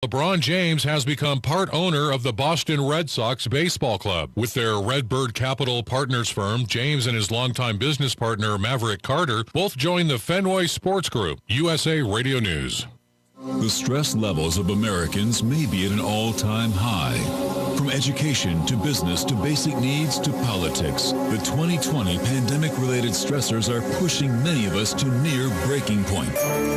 LeBron James has become part owner of the Boston Red Sox baseball club. With their Redbird Capital Partners firm, James and his longtime business partner Maverick Carter both joined the Fenway Sports Group. USA Radio News. The stress levels of Americans may be at an all-time high. From education to business to basic needs to politics, the 2020 pandemic-related stressors are pushing many of us to near breaking point.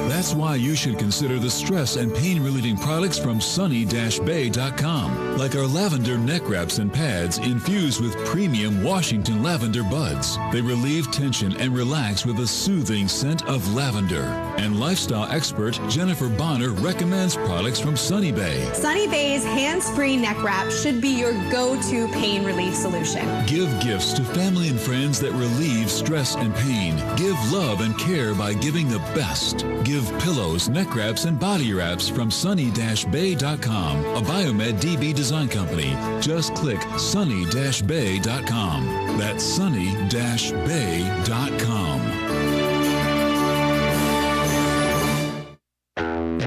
That's why you should consider the stress and pain-relieving products from sunny-bay.com, like our lavender neck wraps and pads infused with premium Washington lavender buds. They relieve tension and relax with a soothing scent of lavender. And lifestyle expert Jennifer Bonner recommends products from Sunny Bay. Sunny Bay's hands-free neck wrap should be your go-to pain relief solution. Give gifts to family and friends that relieve stress and pain. Give love and care by giving the best. Give pillows, neck wraps, and body wraps from sunny-bay.com, a Biomed DB design company. Just click sunny-bay.com. That's sunny-bay.com.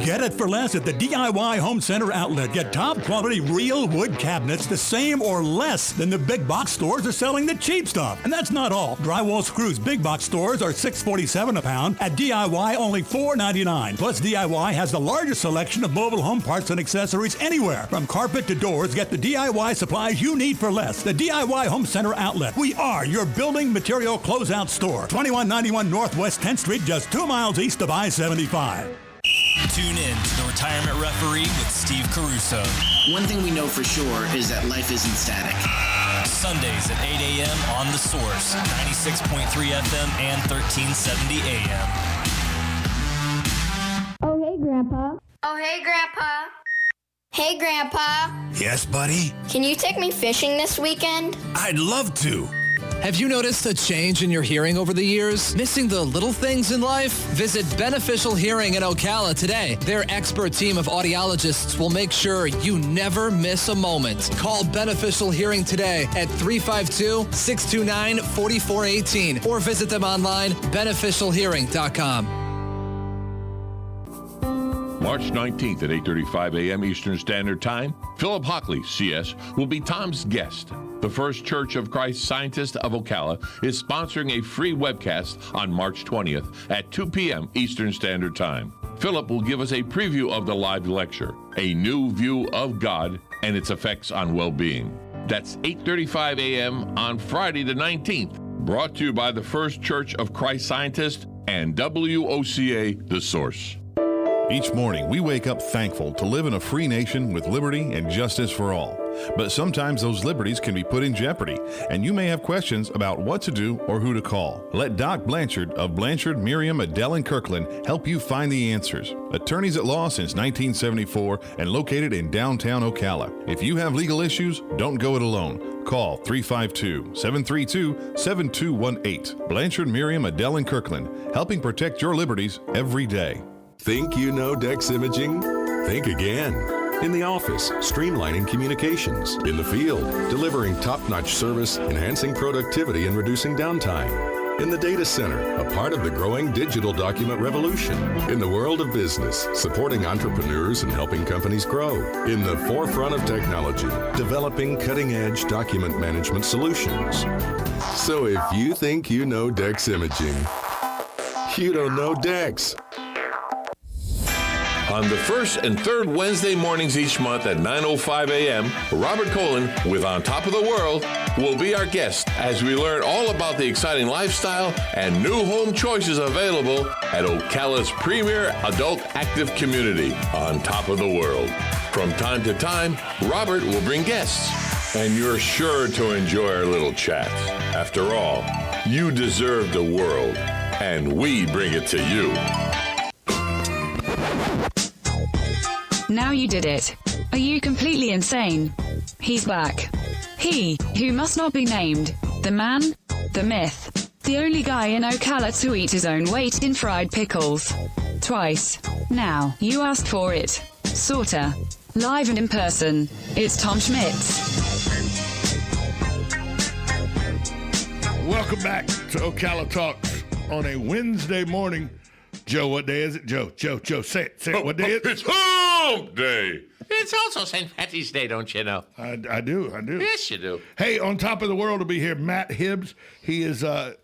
Get it for less at the DIY Home Center outlet. Get top quality real wood cabinets the same or less than the big box stores are selling the cheap stuff. And that's not all. Drywall screws big box stores are $6.47 a pound. At DIY, only $4.99. Plus, DIY has the largest selection of mobile home parts and accessories anywhere. From carpet to doors, get the DIY supplies you need for less. The DIY Home Center outlet. We are your building material closeout store. 2191 Northwest 10th Street, just 2 miles east of I-75. Tune in to the Retirement Referee with Steve Caruso. One thing we know for sure is that life isn't static. Sundays at 8 a.m. on The Source, 96.3 FM and 1370 a.m. Oh, hey, Grandpa. Oh, hey, Grandpa. Hey, Grandpa. Yes, buddy? Can you take me fishing this weekend? I'd love to. Have you noticed a change in your hearing over the years? Missing the little things in life? Visit Beneficial Hearing in Ocala today. Their expert team of audiologists will make sure you never miss a moment. Call Beneficial Hearing today at 352-629-4418 or visit them online, beneficialhearing.com. March 19th at 8:35 a.m. Eastern Standard Time, Philip Hockley, CS, will be Tom's guest. The First Church of Christ Scientist of Ocala is sponsoring a free webcast on March 20th at 2 p.m. Eastern Standard Time. Philip will give us a preview of the live lecture, A New View of God and Its Effects on Well-Being. That's 8:35 a.m. on Friday the 19th. Brought to you by the First Church of Christ Scientist and WOCA, The Source. Each morning, we wake up thankful to live in a free nation with liberty and justice for all. But sometimes those liberties can be put in jeopardy, and you may have questions about what to do or who to call. Let Doc Blanchard of Blanchard, Miriam, Adele, and Kirkland help you find the answers. Attorneys at law since 1974 and located in downtown Ocala. If you have legal issues, don't go it alone. Call 352-732-7218. Blanchard, Miriam, Adele, and Kirkland, helping protect your liberties every day. Think you know Dex Imaging? Think again. In the office, streamlining communications. In the field, delivering top-notch service, enhancing productivity, and reducing downtime. In the data center, a part of the growing digital document revolution. In the world of business, supporting entrepreneurs and helping companies grow. In the forefront of technology, developing cutting-edge document management solutions. So if you think you know Dex Imaging, you don't know Dex. On the first and third Wednesday mornings each month at 9:05 a.m., Robert Colin with On Top of the World will be our guest as we learn all about the exciting lifestyle and new home choices available at Ocala's premier adult active community, On Top of the World. From time to time, Robert will bring guests, and you're sure to enjoy our little chat. After all, you deserve the world, and we bring it to you. Now you did it. Are you completely insane? He's back. He, who must not be named. The man, the myth. The only guy in Ocala to eat his own weight in fried pickles. Twice. Now, you asked for it. Sorta. Live and in person. It's Tom Schmitz. Welcome back to Ocala Talks on a Wednesday morning. Joe, what day is it? Joe, say it. What day is it? It's Hump Day. It's also St. Patty's Day, don't you know? I do. Yes, you do. Hey, on Top of the World will be here. Matt Hibbs. He is. Tell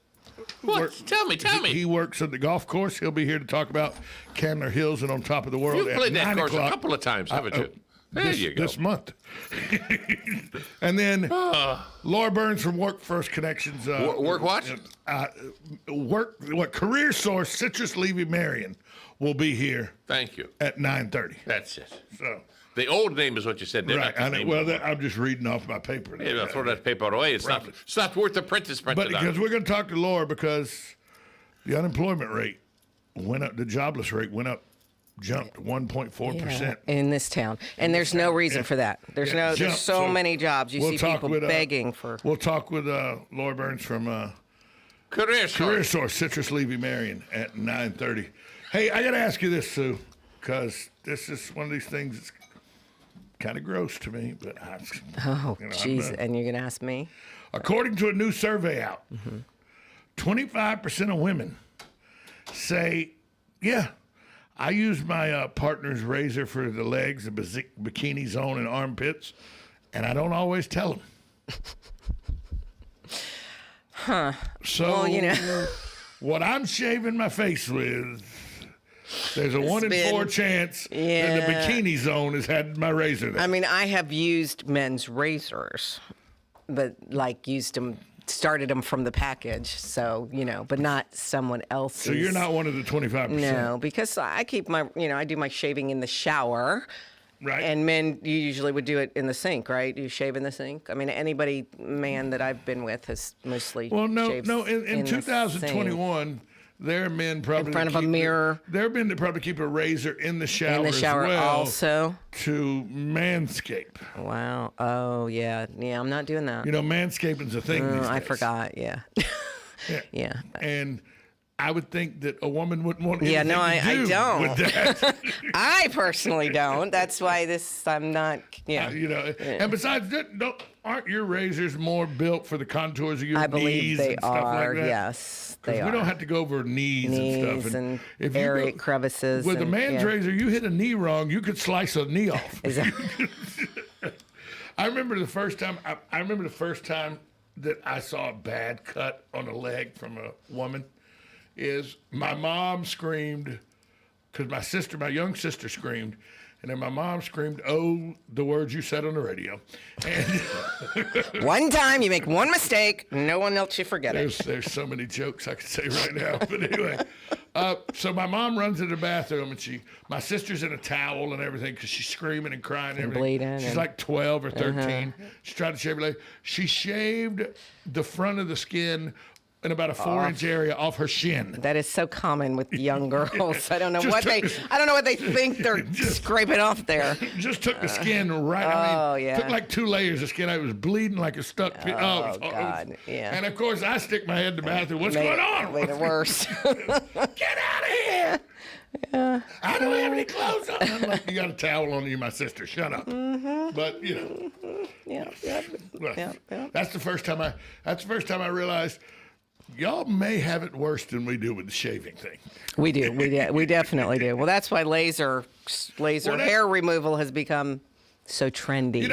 me. He works at the golf course. He'll be here to talk about Candler Hills and on Top of the World. You've played that course 9:00. a couple of times, haven't you? There you go. This month. And then Laura Burns from Work First Connections. Work what? Career Source Citrus Levy Marion will be here. Thank you. At 9:30. That's it. So. The old name is what you said. Right. I'm just reading off my paper. Yeah, throw that paper away. It's not worth the print it's printed on. But because we're going to talk to Laura because the unemployment rate went up, the jobless rate went up, jumped 1.4% in this town, and there's no reason for that. There's so many jobs. You see people begging for. We'll talk with Laura Burns from Career Source Citrus Levy Marion at 9:30. Hey, I got to ask you this, Sue, because this is one of these things that's kind of gross to me, but jeez, and you're gonna ask me? According to a new survey out, 25% of women say, "Yeah, I use my partner's razor for the legs, the bikini zone, and armpits, and I don't always tell them." So, what I'm shaving my face with. There's a 1 in 4 chance that the bikini zone has had my razor there. I mean, I have used men's razors, but started them from the package. So, but not someone else's. So you're not one of the 25%? No, because I keep I do my shaving in the shower. Right. And men, you usually would do it in the sink, right? You shave in the sink? I mean, man that I've been with has mostly shaved in 2021... There are men probably in front of a mirror. There are men that probably keep a razor in the shower. In the shower as well also. To manscape. Wow. Oh yeah. Yeah. I'm not doing that. Manscaping's a thing these days. I forgot. Yeah. Yeah. And I would think that a woman wouldn't want anything I don't. With that. I personally don't. That's why I'm not. Yeah. And besides, aren't your razors more built for the contours of your knees? I believe they and stuff are. Like that? Yes, they are. We don't have to go over knees and stuff. And area crevices. With a man's razor, you hit a knee wrong, you could slice a knee off. I remember the first time. I remember the first time that I saw a bad cut on a leg from a woman. Is my mom screamed because my young sister screamed, and then my mom screamed, "Oh, the words you said on the radio." And one time you make one mistake, no one else you forget it. There's so many jokes I could say right now, but anyway. So my mom runs into the bathroom, and my sister's in a towel and everything because she's screaming and crying and everything. Bleeding. She's like 12 or 13. She tried to shave her leg. She shaved the front of the skin in about a 4-inch area off her shin. That is so common with young girls. I don't know what they think they're scraping off there. Just took the skin right. Took like 2 layers of skin. I was bleeding like a stuck pig. God. Yeah. And of course, I stick my head in the bathroom. What's going on? Made it worse. Get out of here! Yeah. I don't have any clothes on. I'm like, you got a towel on you, my sister. Shut up. Mm-hmm. But that's the first time I realized. Y'all may have it worse than we do with the shaving thing. We do. We definitely do. Well, that's why laser hair removal has become so trendy.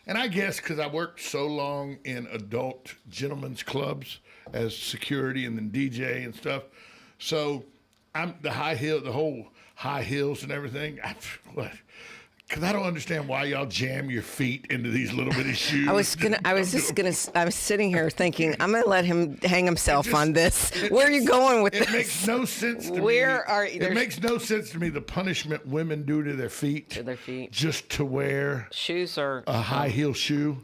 And I guess because I worked so long in adult gentlemen's clubs as security and then DJ and stuff, so I'm the whole high heels and everything. Because I don't understand why y'all jam your feet into these little bitty shoes. I was sitting here thinking, I'm gonna let him hang himself on this. Where are you going with this? It makes no sense to me. It makes no sense to me the punishment women do to their feet. Just to wear shoes or a high heel shoe.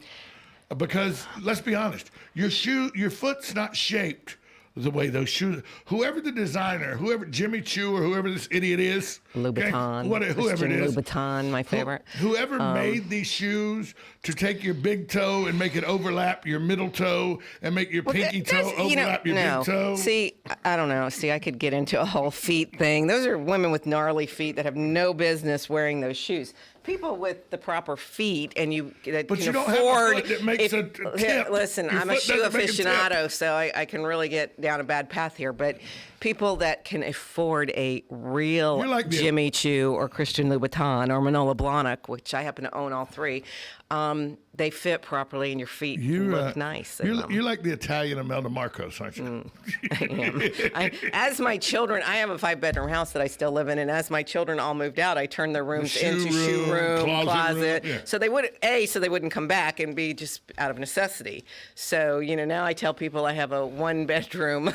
Because let's be honest, your foot's not shaped the way those shoes. Whoever the designer, whoever Jimmy Choo or whoever this idiot is, Louboutin, whoever it is, Louboutin, my favorite. Whoever made these shoes to take your big toe and make it overlap your middle toe and make your pinky toe overlap your big toe. See, I don't know. See, I could get into a whole feet thing. Those are women with gnarly feet that have no business wearing those shoes. People with the proper feet and can afford. Have a foot that makes a tip. Listen, I'm a shoe aficionado, so I can really get down a bad path here. But people that can afford a real Jimmy Choo or Christian Louboutin or Manolo Blahnik, which I happen to own all three, they fit properly and your feet look nice. You're like the Italian Imelda Marcos, aren't you? I am. As my children, I have a 5-bedroom house that I still live in, and as my children all moved out, I turned their rooms into shoe room, closet. Yeah. So they wouldn't come back, and B, just out of necessity. So, now I tell people I have a 1-bedroom,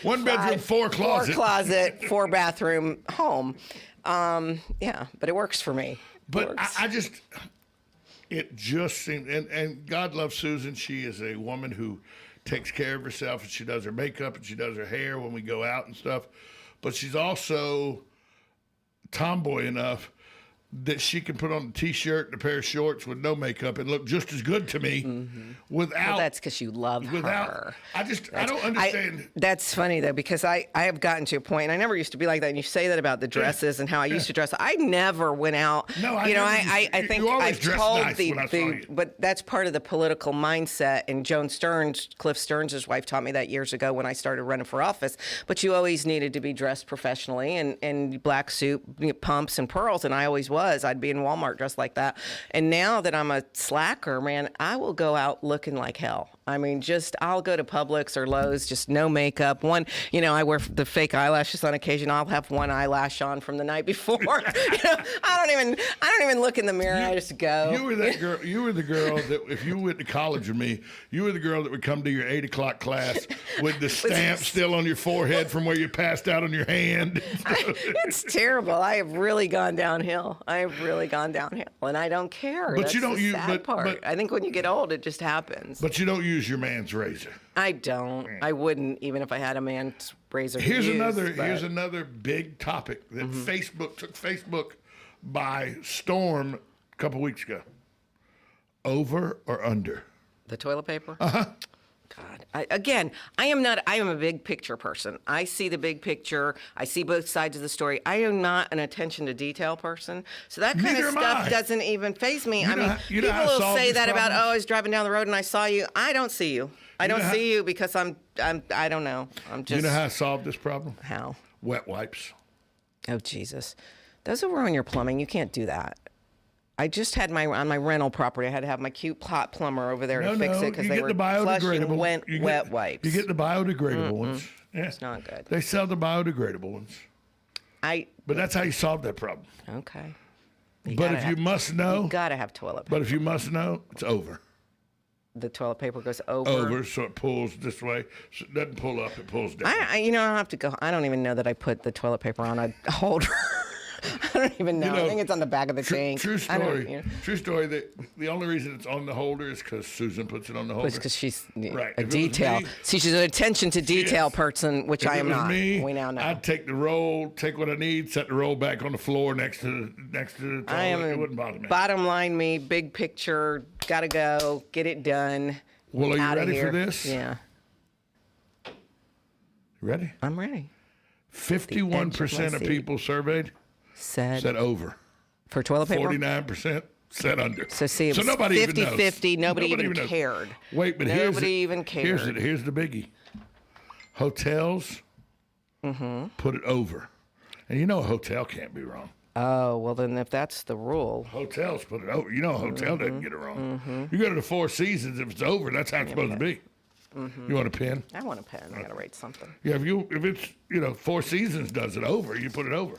4-closet, 4-bathroom home. But it works for me. But it just seemed, and God loves Susan. She is a woman who takes care of herself, and she does her makeup and she does her hair when we go out and stuff. But she's also tomboy enough that she can put on a T-shirt and a pair of shorts with no makeup and look just as good to me without. Well, that's because you love her. I don't understand. That's funny though, because I have gotten to a point, and I never used to be like that. And you say that about the dresses and how I used to dress. I never went out. No, I think I've told nice but that's part of the political mindset. And Cliff Stearns' wife, taught me that years ago when I started running for office. But you always needed to be dressed professionally and black suit, pumps and pearls, and I always was. I'd be in Walmart dressed like that. And now that I'm a slacker, man, I will go out looking like hell. I mean, I'll go to Publix or Lowe's, just no makeup. I wear the fake eyelashes on occasion. I'll have one eyelash on from the night before. I don't even look in the mirror. I just go. You were that girl. You were the girl that if you went to college with me, you were the girl that would come to your 8 o'clock class with the stamp still on your forehead from where you passed out on your hand. It's terrible. I have really gone downhill. And I don't care. But That's you don't the use. sad part. But I think when you get old, it just happens. But you don't use your man's razor. I don't. I wouldn't, even if I had a man's razor. Here's another big topic that Facebook took Facebook by storm a couple weeks ago. Over or under? The toilet paper? Uh-huh. God. I am a big picture person. I see the big picture. I see both sides of the story. I am not an attention to detail person. So that kind of stuff doesn't even faze me. People will say that about, I was driving down the road and I saw you. I don't see you. I don't see you because I don't know. I'm just. You know how I solved this problem? How? Wet wipes. Oh, Jesus. Those will ruin your plumbing. You can't do that. I just had on my rental property, I had to have my cute plumber over there to fix it because they were flushing wet wipes. You get the biodegradable ones. Yeah. It's not good. They sell the biodegradable ones. But that's how you solve that problem. Okay. But if you must know. You got to have toilet paper. But if you must know, it's over. The toilet paper goes over. Over, so it pulls this way. So it doesn't pull up, it pulls down. I have to go. I don't even know that I put the toilet paper on a holder. I don't even know. I think it's on the back of the tank. True story. True story. That the only reason it's on the holder is because Susan puts it on the holder. It's because she's a detail. See, she's an attention to detail person, which I am not. We now know. I'd take the roll, take what I need, set the roll back on the floor next to the toilet. It wouldn't bother me. Bottom line, me, big picture, gotta go, get it done. Well, are you ready for this? Yeah. You ready? I'm ready. 51% of people surveyed said over. For toilet paper? 49% said under. So see, it was nobody 50-50. Nobody even cared. Wait, but nobody even cared. Here's the biggie. Hotels put it over. And you know a hotel can't be wrong. Oh, well then if that's the rule. Hotels put it over. You know a hotel doesn't get it wrong. You go to the Four Seasons, if it's over, that's how it's supposed to be. You want a pen? I want a pen. I gotta write something. Yeah, if it's Four Seasons does it over, you put it over.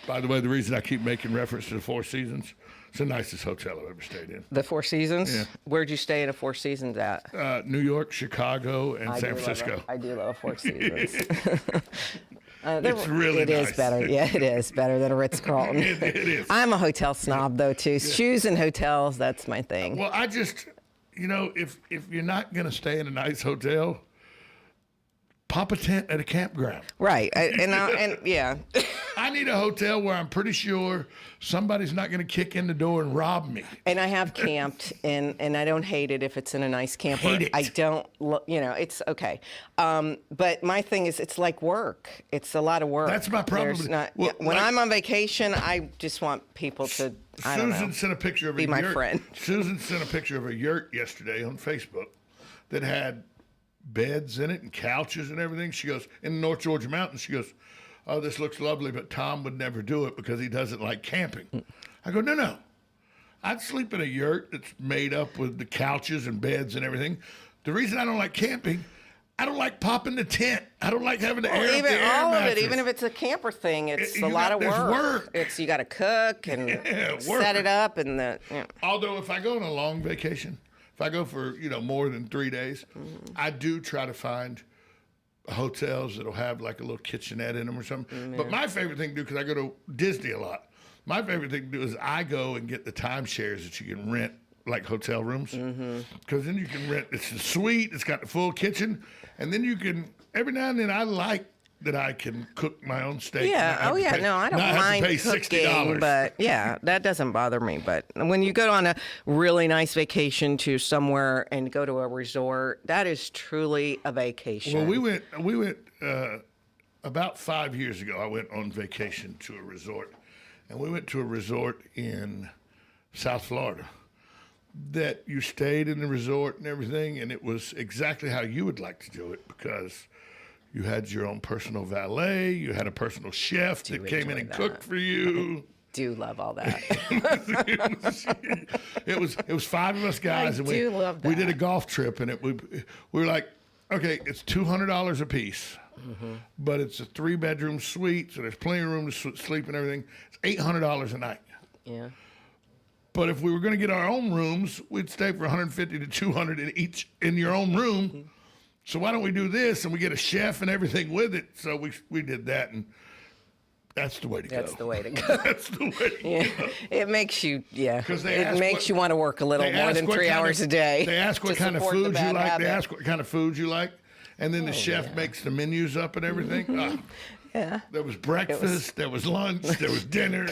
By the way, the reason I keep making reference to the Four Seasons, it's the nicest hotel I've ever stayed in. The Four Seasons? Yeah. Where'd you stay in a Four Seasons at? New York, Chicago, and San Francisco. I do love Four Seasons. It's really nice. It is better. Yeah, it is better than a Ritz-Carlton. It is. I'm a hotel snob, though, too. Shoes and hotels, that's my thing. Well, I just, if you're not going to stay in a nice hotel, pop a tent at a campground. Right. And yeah. I need a hotel where I'm pretty sure somebody's not going to kick in the door and rob me. And I have camped, and I don't hate it if it's in a nice camper. Hate it. I don't, it's okay. But my thing is, it's like work. It's a lot of work. That's my problem. When I'm on vacation, I just want people to, Susan sent a picture of be my friend. Susan sent a picture of a yurt yesterday on Facebook that had beds in it and couches and everything. She goes, in the North Georgia mountains, she goes, oh, this looks lovely, but Tom would never do it because he doesn't like camping. I go, no. I'd sleep in a yurt that's made up with the couches and beds and everything. The reason I don't like camping, I don't like popping the tent. I don't like having to air up the air all mattress. of it, even if it's a camper thing, it's a lot of work. It's you got to cook and set it up and Although if I go on a long vacation, if I go for more than 3 days, I do try to find hotels that'll have like a little kitchenette in them or something. But my favorite thing to do, because I go to Disney a lot, my favorite thing to do is I go and get the timeshares that you can rent, like hotel rooms. Because then you can rent, it's a suite, it's got the full kitchen, and then you can, every now and then I like that I can cook my own steak. Yeah, no, I don't mind cooking, but yeah, that doesn't bother me. But when you go on a really nice vacation to somewhere and go to a resort, that is truly a vacation. Well, we went about 5 years ago, I went on vacation to a resort. And we went to a resort in South Florida that you stayed in the resort and everything, and it was exactly how you would like to do it because you had your own personal valet, you had a personal chef that came in and cooked for you. Do love all that. it was 5 of us guys, and we did a golf trip, and we were like, okay, it's $200 a piece. But it's a 3-bedroom suite, so there's plenty of room to sleep and everything. It's $800 a night. Yeah. But if we were going to get our own rooms, we'd stay for $150 to $200 in your own room. So why don't we do this and we get a chef and everything with it? So we did that, and that's the way to go. That's the way to go. That's the way to go. It makes you, it makes you want to work a little more than 3 hours a day. They ask what kind of food you like. They ask what kind of food you like. And then the chef makes the menus up and everything. Yeah. There was breakfast, there was lunch, there was dinner.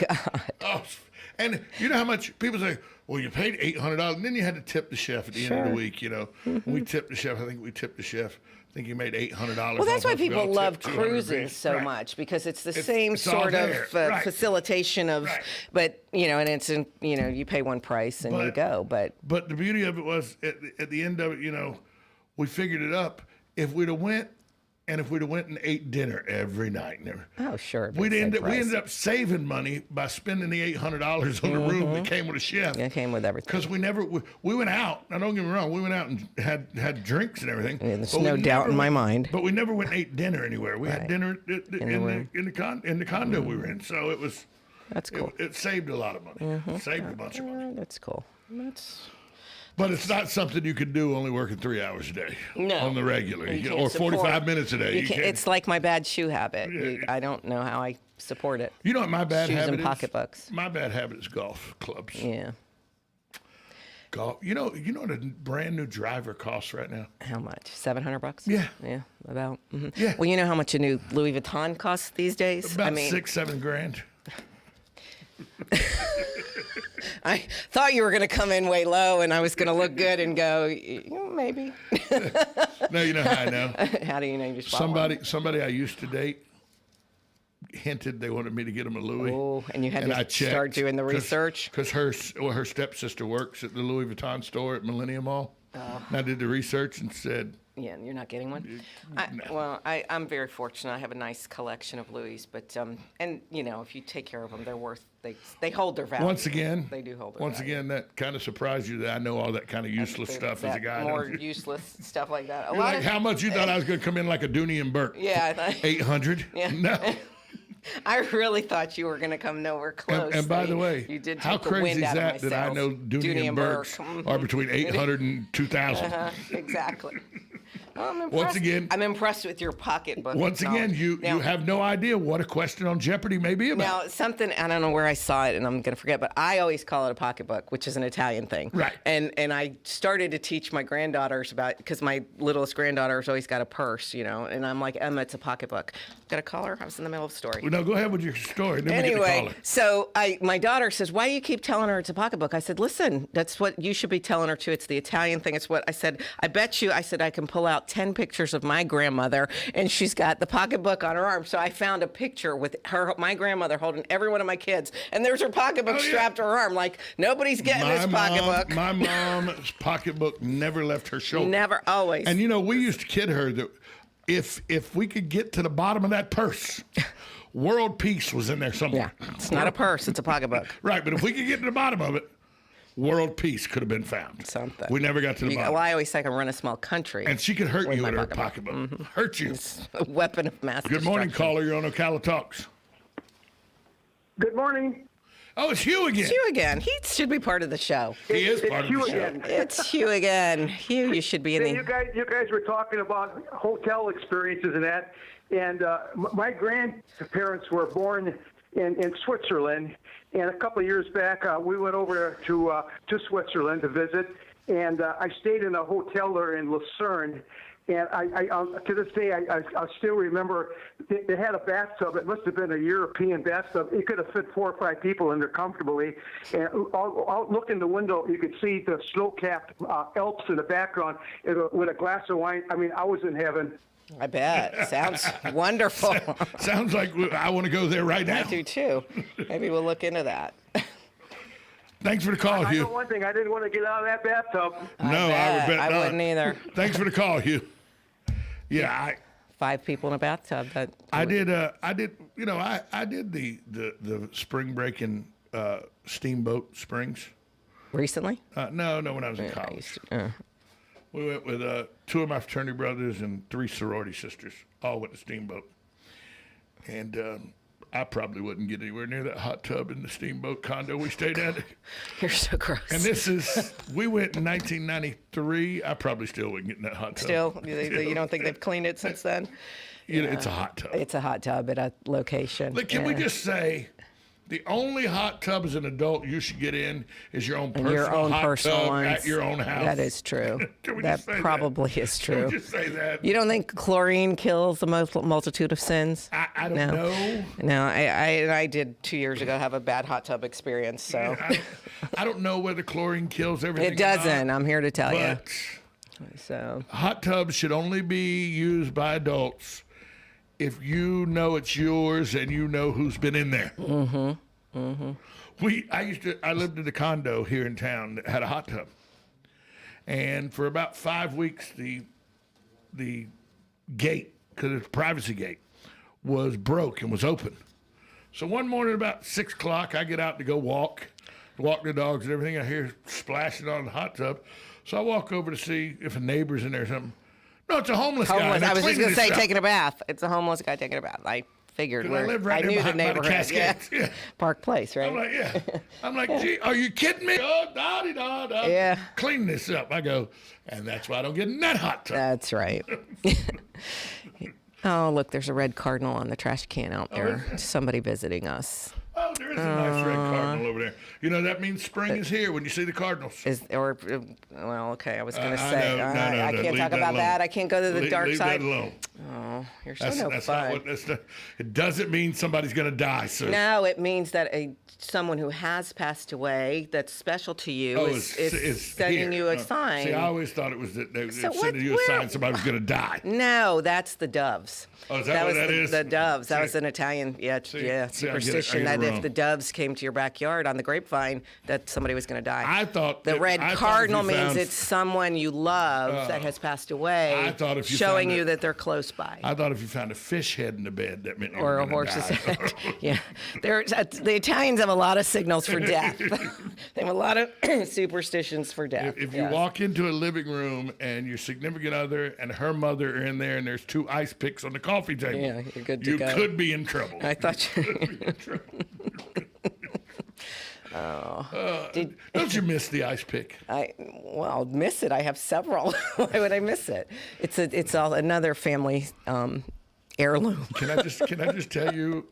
And you know how much people say, well, you paid $800, and then you had to tip the chef at the end of the week, When we tipped the chef, I think I think he made $800. Well, that's why people love cruising so much, because it's the same sort of facilitation of, but, and it's, you pay one price and you go. But the beauty of it was, at the end of it, we figured it up. If we'd have went and ate dinner every night, we'd ended up saving money by spending the $800 on the room that came with a chef. It came with everything. Because we went out. Now don't get me wrong, we went out and had drinks and everything. Yeah, there's no doubt in my mind. But we never went and ate dinner anywhere. We had dinner in the condo we were in. So that's cool. It saved a lot of money. It saved a bunch of money. That's cool. But it's not something you can do only working 3 hours a day on the regular, or 45 minutes a day. It's like my bad shoe habit. I don't know how I support it. You know what my bad habit is? Shoes and pocketbooks. My bad habit is golf clubs. Yeah. Golf. You know what a brand new driver costs right now? How much? $700? Yeah. Yeah, about. Yeah. Well, you know how much a new Louis Vuitton costs these days? About $6-7 grand. I thought you were going to come in way low, and I was going to look good and go, maybe. No, you know how I know. How do you know you just bought one? Somebody I used to date hinted they wanted me to get him a Louis. Oh, and you had to start doing the research? Because her stepsister works at the Louis Vuitton store at Millennium Mall. Oh. And I did the research and said... Yeah, you're not getting one? No. Well, I'm very fortunate. I have a nice collection of Louis, but, and, if you take care of them, they're worth, they hold their value. Once again, they do hold their value. Again, that kind of surprised you that I know all that kind of useless stuff as a guy. More useless stuff like that. How much you thought I was going to come in like a Dooney and Burke? Yeah. I thought. 800? Yeah. No. I really thought you were going to come nowhere close. And by the way, you did how crazy is that I know Dooney and Burke are between 800 and 2,000? Exactly. Well, I'm impressed. Once again, I'm impressed with your pocketbook. Once again, you have no idea what a question on Jeopardy may be about. Now, something, I don't know where I saw it, and I'm going to forget, but I always call it a pocketbook, which is an Italian thing. Right. And I started to teach my granddaughters about, because my littlest granddaughter's always got a purse, and I'm like, Emma, it's a pocketbook. Got to call her? I was in the middle of a story. Well, no, go ahead with your story. Then anyway, so my daughter says, why do you keep telling her it's a pocketbook? I said, listen, that's what you should be telling her too. It's the Italian thing. It's what I said. I bet you, I said, I can pull out about 10 pictures of my grandmother, and she's got the pocketbook on her arm. So I found a picture with my grandmother holding every one of my kids, and there's her pocketbook strapped to her arm. Like, nobody's getting this pocketbook. My mom's pocketbook never left her shoulder. Never, always. And, we used to kid her that if we could get to the bottom of that purse, world peace was in there somewhere. Yeah, it's not a purse, it's a pocketbook. Right, but if we could get to the bottom of it, world peace could have been found. Something. We never got to the bottom. Well, I always say I can run a small country. And she could hurt you with her pocketbook. Mm-hmm. Hurt you. It's a weapon of mass Good morning, destruction. caller. You're on Ocala Talks. Good morning. Oh, it's Hugh again. It's Hugh again. He should be part of the show. He is part of the show. Again. It's Hugh again. Hugh, you should be in the... You guys were talking about hotel experiences and that. And my grandparents were born in Switzerland. And a couple of years back, we went over to Switzerland to visit. And I stayed in a hotel there in Lucerne. And I to this day, I still remember they had a bathtub. It must have been a European bathtub. It could have fit 4 or 5 people in there comfortably. And I'll look in the window, you could see the snow-capped Alps in the background with a glass of wine. I mean, I was in heaven. I bet. Sounds wonderful. Sounds like I want to go there right now. I do too. Maybe we'll look into that. Thanks for the call, Hugh. I know one thing. I didn't want to get out of that bathtub. No, I would bet not. I wouldn't either. Thanks for the call, Hugh. Yeah, 5 people in a bathtub. I did the spring break in Steamboat Springs. Recently? No, when I was in college. We went with 2 of my fraternity brothers and 3 sorority sisters. All went to Steamboat. And I probably wouldn't get anywhere near that hot tub in the Steamboat condo we stayed at. You're so gross. And we went in 1993. I probably still wouldn't get in that hot tub. Still? You don't think they've cleaned it since then? It's a hot tub. It's a hot tub at a location. Look, can we just say, the only hot tub as an adult you should get in is your own personal hot tub ones. at your own house. That is true. That probably is true. Can we just say that? You don't think chlorine kills the multitude of sins? I don't know. No, I did 2 years ago have a bad hot tub experience. So yeah, I don't know whether chlorine kills everything. It doesn't. I'm here to tell you. So hot tubs should only be used by adults if you know it's yours and you know who's been in there. Mm-hmm. Mm-hmm. I lived in a condo here in town that had a hot tub. And for about 5 weeks, the gate, because it's a privacy gate, was broke and was open. So one morning about 6 o'clock, I get out to go walk the dogs and everything. I hear splashing on the hot tub. So I walk over to see if a neighbor's in there or something. No, it's a homeless guy. I was just going to say taking a bath. It's a homeless guy taking a bath. I figured. I live right I knew the behind neighborhood. Yeah. Park Place, right? I'm like, yeah. I'm like, gee, are you kidding me? Oh, da-de-da-da. Yeah. Clean this up. I go, and that's why I don't get in that hot tub. That's right. Oh, look, there's a red cardinal on the trash can out there. Somebody visiting us. Oh, there is a nice red cardinal over there. You know, that means spring is here when you see the cardinals. Well, okay, I was going to say. I can't talk about that. I can't go to the dark side. Leave that alone. Oh, you're so no fun. It doesn't mean somebody's going to die soon. No, it means that someone who has passed away that's special to you is sending you a sign. See, I always thought it was that they were sending you a sign somebody was going to die. No, that's the doves. Oh, is that what that is? The doves. That was an Italian superstition that if the doves came to your backyard on the grapevine, that somebody was going to die. I thought the red cardinal means it's someone you love that has passed away. I thought if you showing you that they're close by. I thought if you found a fish head in the bed, that meant you or were a horse's die. head. Yeah, the Italians have a lot of signals for death. They have a lot of superstitions for death. If you walk into a living room and your significant other and her mother are in there, and there's 2 ice picks on the coffee table, yeah, you're good to go. You could be in trouble. I thought you. Don't you miss the ice pick? I'll miss it. I have several. Why would I miss it? It's all another family heirloom. Can I just tell you,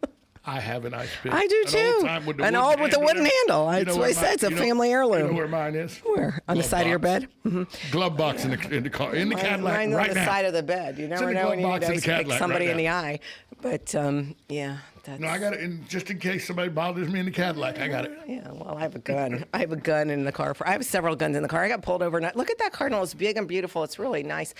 I have an ice pick. I do too. An old with a wooden handle. That's what I said. It's a family heirloom. You know where mine is? Where? On the side of your bed? Mm-hmm. Glove box in the car, in the Cadillac mine's right on the now. side of the bed. You never know when you need to pick somebody in the eye. But yeah, No, I got it. And just in case somebody bothers me in the Cadillac, I got it. Yeah, well, I have a gun. I have a gun in the car. I have several guns in the car. I got pulled over. Look at that Cardinal. It's big and beautiful. It's really nice.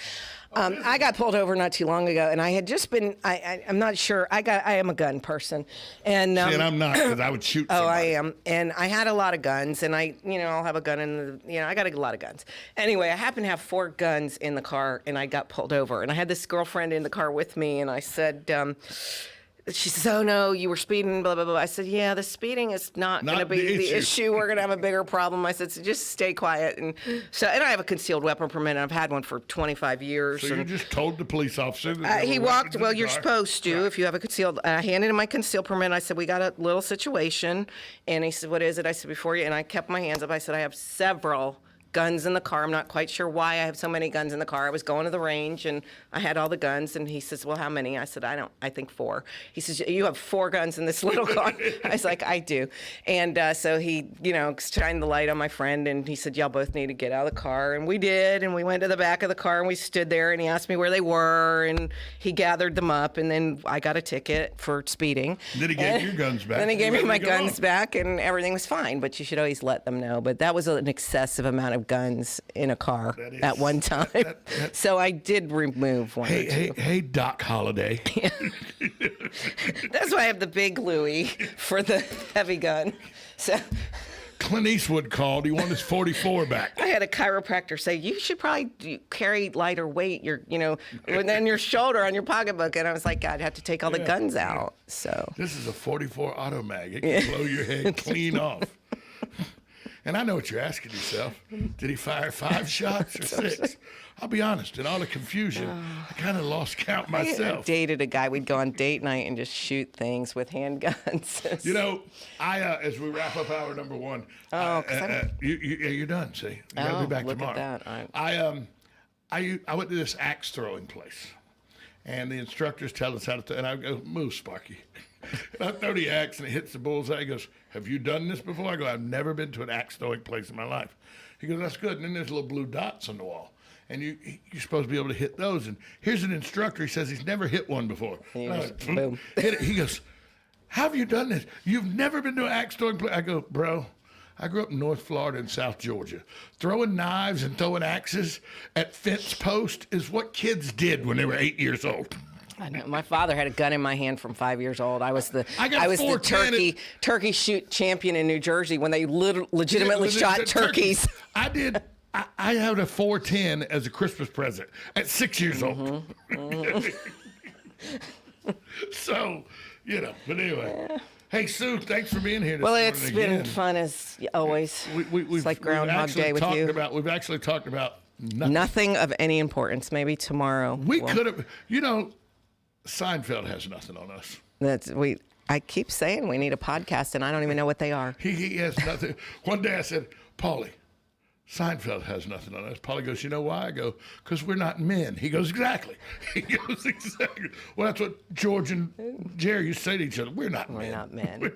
I got pulled over not too long ago, and I had just been. I'm not sure. I am a gun person, and and I'm not, because I would shoot somebody. Oh, I am, and I had a lot of guns, and I'll have a gun in the. I got a lot of guns. Anyway, I happen to have 4 guns in the car, and I got pulled over, and I had this girlfriend in the car with me, and I said. She says, "Oh no, you were speeding." Blah blah blah. I said, "Yeah, the speeding is not going to be the issue. We're going to have a bigger problem." I said, "So just stay quiet." And I have a concealed weapon permit, and I've had one for 25 years. So you just told the police officer that he walked. Well, you're supposed to if you have a concealed. I handed him my concealed permit. I said, "We got a little situation," and he said, "What is it?" I said, "Before you," and I kept my hands up. I said, "I have several guns in the car. I'm not quite sure why I have so many guns in the car. I was going to the range and I had all the guns." And he says, "Well, how many?" I said, I think 4. He says, "You have 4 guns in this little car?" I was like, "I do." And so he, shined the light on my friend and he said, "Y'all both need to get out of the car." And we did. And we went to the back of the car and we stood there and he asked me where they were and he gathered them up. And then I got a ticket for speeding. Then he gave you your guns back. Then he gave me my guns back and everything was fine. But you should always let them know. But that was an excessive amount of guns in a car at one time. So I did remove one. Hey, Doc Holliday. That's why I have the big Louis for the heavy gun. So Clint Eastwood called. He wanted his 44 back. I had a chiropractor say, "You should probably carry lighter weight, than your shoulder on your pocketbook." And I was like, "God, I'd have to take all the guns out." So this is a 44 Automag. It can blow your head clean off. And I know what you're asking yourself. Did he fire 5 shots or 6? I'll be honest, in all the confusion, I kind of lost count myself. I dated a guy. We'd go on date night and just shoot things with handguns. As we wrap up hour number 1, you're done, see? You got to be back tomorrow. At that. I went to this axe throwing place, and the instructors tell us how to throw, and I go, "Move, Sparky." And I throw the axe and it hits the bullseye. He goes, "Have you done this before?" I go, "I've never been to an axe throwing place in my life." He goes, "That's good." And then there's little blue dots on the wall. And you're supposed to be able to hit those. And here's an instructor. He says he's never hit one before. Boom. Hit it. He goes, "How have you done this? You've never been to an axe throwing place?" I go, "Bro, I grew up in North Florida and South Georgia. Throwing knives and throwing axes at fence posts is what kids did when they were 8 years old." I know. My father had a gun in my hand from 5 years old. I was the turkey shoot champion in New Jersey when they legitimately shot turkeys. I did. I had a 410 as a Christmas present at 6 years old. So, but anyway. Yeah. Hey, Sue, thanks for being here this morning. Well, it's been fun as always. It's like Groundhog Day with you. We've actually talked about nothing of any importance. Maybe tomorrow. We could have, Seinfeld has nothing on us. I keep saying we need a podcast, and I don't even know what they are. He has nothing. One day I said, "Paulie, Seinfeld has nothing on us." Paulie goes, "You know why?" I go, "Because we're not men." He goes, "Exactly." He goes, "Exactly." Well, that's what George and Jerry used to say to each other. We're not men. We're not men.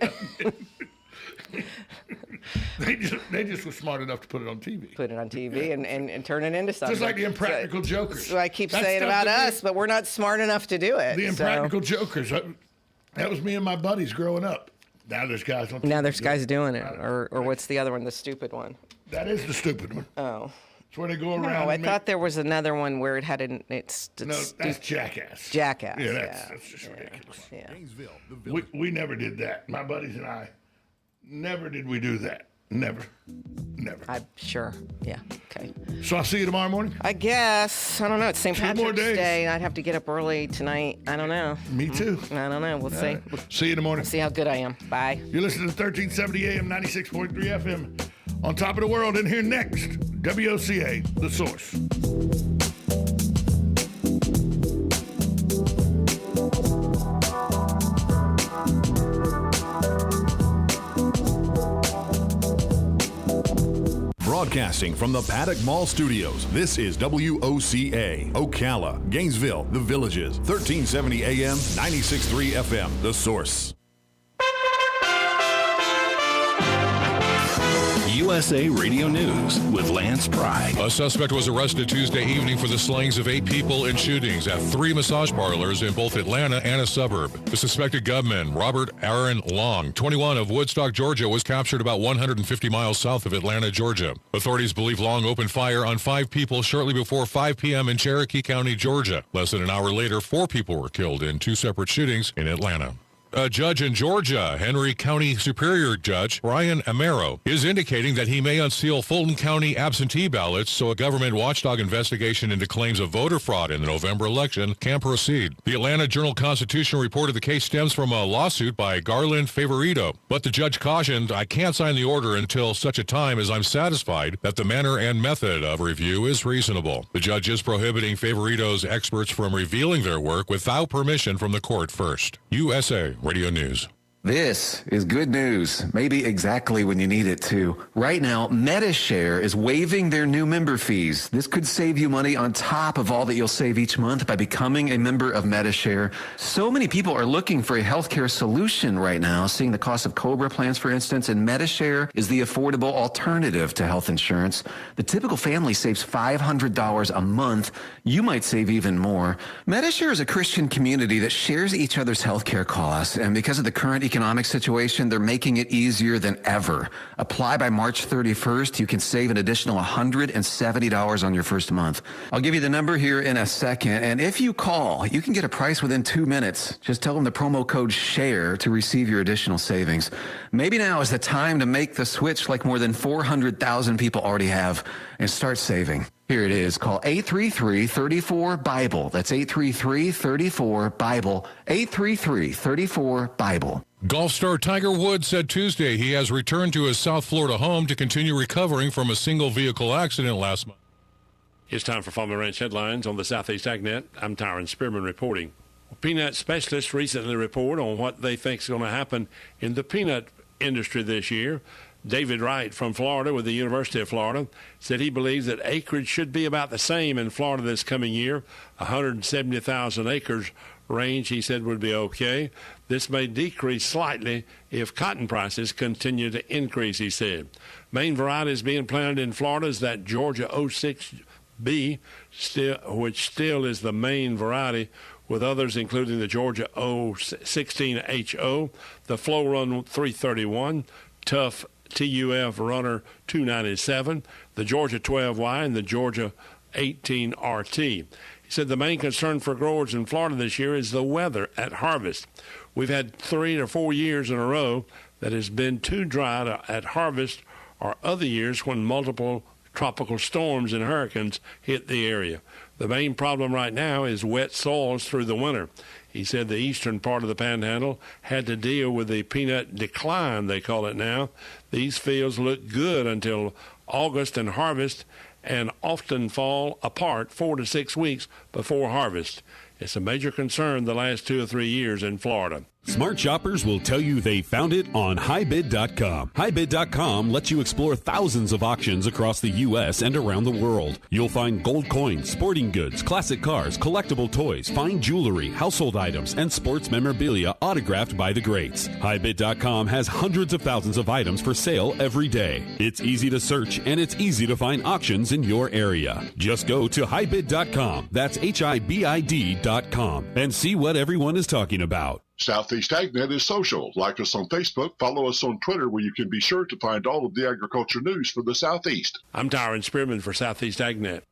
They just were smart enough to put it on TV. Put it on TV and turn it into something. Just like the Impractical Jokers. So I keep saying about us, but we're not smart enough to do it. The Impractical Jokers. That was me and my buddies growing up. Now there's guys on TV. Now there's guys doing it. Or what's the other one? The stupid one. That is the stupid one. Oh. It's where they go around. No, I thought there was another one where it had No, that's Jackass. Jackass. Yeah, that's just ridiculous. Yeah. We never did that. My buddies and I, never did we do that. Never. I'm sure. Yeah. Okay. So I'll see you tomorrow morning? I guess. I don't know. It's St. Patrick's Day. I'd have to get up early tonight. I don't know. Me too. I don't know. We'll see. Right. See you in the morning. We'll see how good I am. Bye. You're listening to 1370 AM, 96.3 FM. On top of the world, and here next, WOCA, The Source. Broadcasting from the Paddock Mall Studios, this is WOCA, Ocala, Gainesville, The Villages, 1370 AM, 96.3 FM, The Source. USA Radio News with Lance Pry. A suspect was arrested Tuesday evening for the slayings of 8 people in shootings at 3 massage parlors in both Atlanta and a suburb. The suspected gunman, Robert Aaron Long, 21, of Woodstock, Georgia, was captured about 150 miles south of Atlanta, Georgia. Authorities believe Long opened fire on 5 people shortly before 5 p.m. in Cherokee County, Georgia. Less than an hour later, 4 people were killed in 2 separate shootings in Atlanta. A judge in Georgia, Henry County Superior Judge Brian Amaro, is indicating that he may unseal Fulton County absentee ballots so a government watchdog investigation into claims of voter fraud in the November election can proceed. The Atlanta Journal-Constitution reported the case stems from a lawsuit by Garland Favorito, but the judge cautioned, "I can't sign the order until such a time as I'm satisfied that the manner and method of review is reasonable." The judge is prohibiting Favorito's experts from revealing their work without permission from the court first. USA Radio News. This is good news, maybe exactly when you need it to. Right now, MediShare is waiving their new member fees. This could save you money on top of all that you'll save each month by becoming a member of MediShare. So many people are looking for a healthcare solution right now, seeing the cost of COBRA plans, for instance, and MediShare is the affordable alternative to health insurance. The typical family saves $500 a month. You might save even more. MediShare is a Christian community that shares each other's healthcare costs, and because of the current economic situation, they're making it easier than ever. Apply by March 31st. You can save an additional $170 on your first month. I'll give you the number here in a second, and if you call, you can get a price within 2 minutes. Just tell them the promo code SHARE to receive your additional savings. Maybe now is the time to make the switch like more than 400,000 people already have and start saving. Here it is. Call 833-34-BIBLE. That's 833-34-BIBLE. 833-34-BIBLE. Golf star Tiger Woods said Tuesday he has returned to his South Florida home to continue recovering from a single vehicle accident last month. It's time for Farm and Ranch headlines on the Southeast AgNet. I'm Tyron Spearman reporting. Peanut specialists recently report on what they think is going to happen in the peanut industry this year. David Wright from Florida with the University of Florida said he believes that acreage should be about the same in Florida this coming year. 170,000 acres range, he said, would be okay. This may decrease slightly if cotton prices continue to increase, he said. Main varieties being planted in Florida is that Georgia 06B, which still is the main variety, with others including the Georgia 016HO, the Flow Run 331, Tough TUF Runner 297, the Georgia 12Y, and the Georgia 18RT. He said the main concern for growers in Florida this year is the weather at harvest. We've had 3 or 4 years in a row that has been too dry at harvest, or other years when multiple tropical storms and hurricanes hit the area. The main problem right now is wet soils through the winter. He said the eastern part of the Panhandle had to deal with the peanut decline, they call it now. These fields look good until August and harvest, and often fall apart 4 to 6 weeks before harvest. It's a major concern the last 2 or 3 years in Florida. Smart shoppers will tell you they found it on HighBid.com. HighBid.com lets you explore thousands of auctions across the U.S. and around the world. You'll find gold coins, sporting goods, classic cars, collectible toys, fine jewelry, household items, and sports memorabilia autographed by the greats. HighBid.com has hundreds of thousands of items for sale every day. It's easy to search, and it's easy to find auctions in your area. Just go to HighBid.com, that's HIBID.com, and see what everyone is talking about. Southeast AgNet is social. Like us on Facebook, follow us on Twitter, where you can be sure to find all of the agriculture news for the Southeast. I'm Tyron Spearman for Southeast AgNet.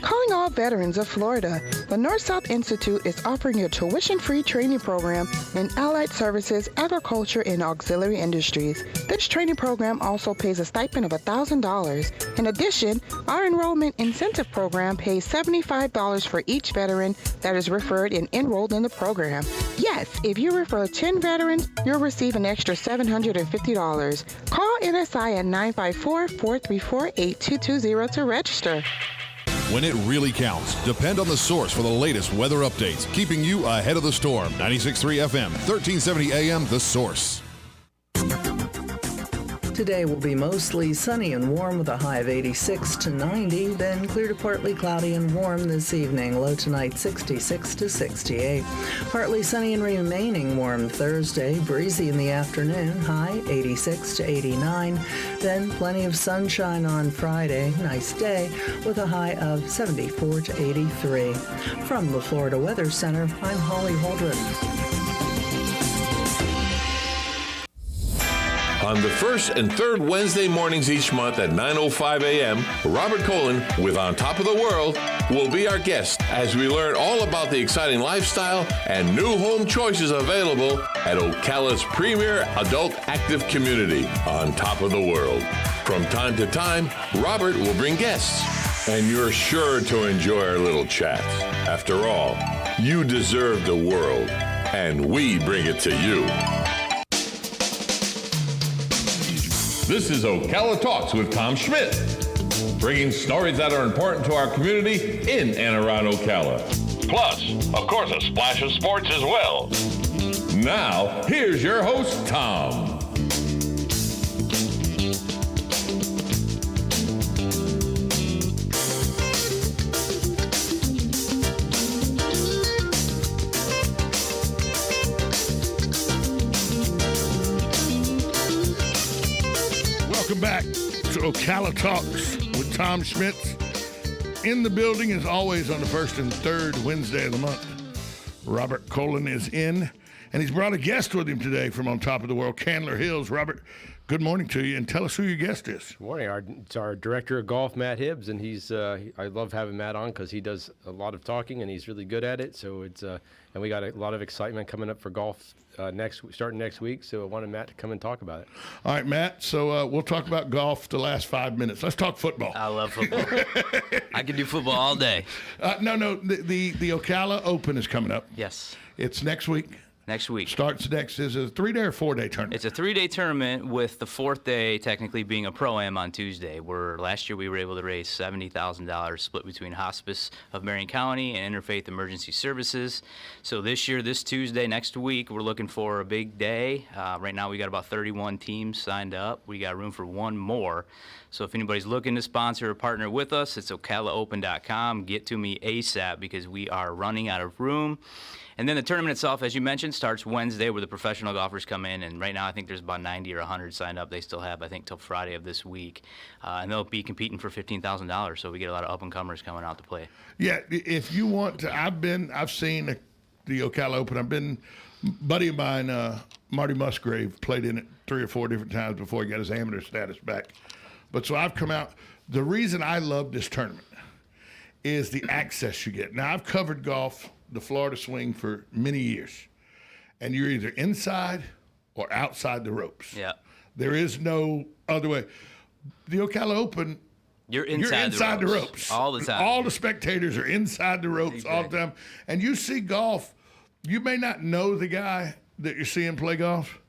Calling all veterans of Florida, the North-South Institute is offering a tuition-free training program in allied services, agriculture, and auxiliary industries. This training program also pays a stipend of $1,000. In addition, our enrollment incentive program pays $75 for each veteran that is referred and enrolled in the program. Yes, if you refer 10 veterans, you'll receive an extra $750. Call NSI at 954-434-8220 to register. When it really counts, depend on the source for the latest weather updates, keeping you ahead of the storm. 96.3 FM, 1370 AM, The Source. Today will be mostly sunny and warm with a high of 86 to 90, then clear to partly cloudy and warm this evening. Low tonight 66 to 68. Partly sunny and remaining warm Thursday, breezy in the afternoon, high 86 to 89. Then plenty of sunshine on Friday, nice day with a high of 74 to 83. From the Florida Weather Center, I'm Holly Holdren. On the first and third Wednesday mornings each month at 9:05 a.m., Robert Colin with On Top of the World will be our guest as we learn all about the exciting lifestyle and new home choices available at Ocala's premier adult active community, On Top of the World. From time to time, Robert will bring guests, and you're sure to enjoy our little chats. After all, you deserve the world, and we bring it to you. This is Ocala Talks with Tom Schmidt, bringing stories that are important to our community in and around Ocala. Plus, of course, a splash of sports as well. Now, here's your host, Tom. Welcome back to Ocala Talks with Tom Schmidt. In the building, as always, on the first and third Wednesday of the month. Robert Colin is in, and he's brought a guest with him today from On Top of the World, Candler Hills. Robert, good morning to you, and tell us who your guest is. Good morning. It's our director of golf, Matt Hibbs, and I love having Matt on because he does a lot of talking, and he's really good at it. So and we got a lot of excitement coming up for golf starting next week, so I wanted Matt to come and talk about it. All right, Matt, so we'll talk about golf the last 5 minutes. Let's talk football. I love football. I can do football all day. No, the Ocala Open is coming up. Yes. It's next week. Next week. Starts next. Is it a 3-day or 4-day tournament? It's a 3-day tournament with the 4th day technically being a Pro-Am on Tuesday, where last year we were able to raise $70,000 split between Hospice of Marion County and Interfaith Emergency Services. So this year, this Tuesday, next week, we're looking for a big day. Right now we got about 31 teams signed up. We got room for one more. So if anybody's looking to sponsor or partner with us, it's ocalaopen.com. Get to me ASAP because we are running out of room. And then the tournament itself, as you mentioned, starts Wednesday where the professional golfers come in. And right now I think there's about 90 or 100 signed up. They still have, I think, till Friday of this week. And they'll be competing for $15,000. So we get a lot of up-and-comers coming out to play. Yeah, if you want to, I've seen the Ocala Open. Buddy of mine, Marty Musgrave, played in it 3 or 4 different times before he got his amateur status back. But so I've come out. The reason I love this tournament is the access you get. Now, I've covered golf, the Florida swing, for many years. And you're either inside or outside the ropes. Yeah. There is no other way. The Ocala Open, you're inside the ropes. All the time. All the spectators are inside the ropes all the time. And you see golf, you may not know the guy that you're seeing play golf,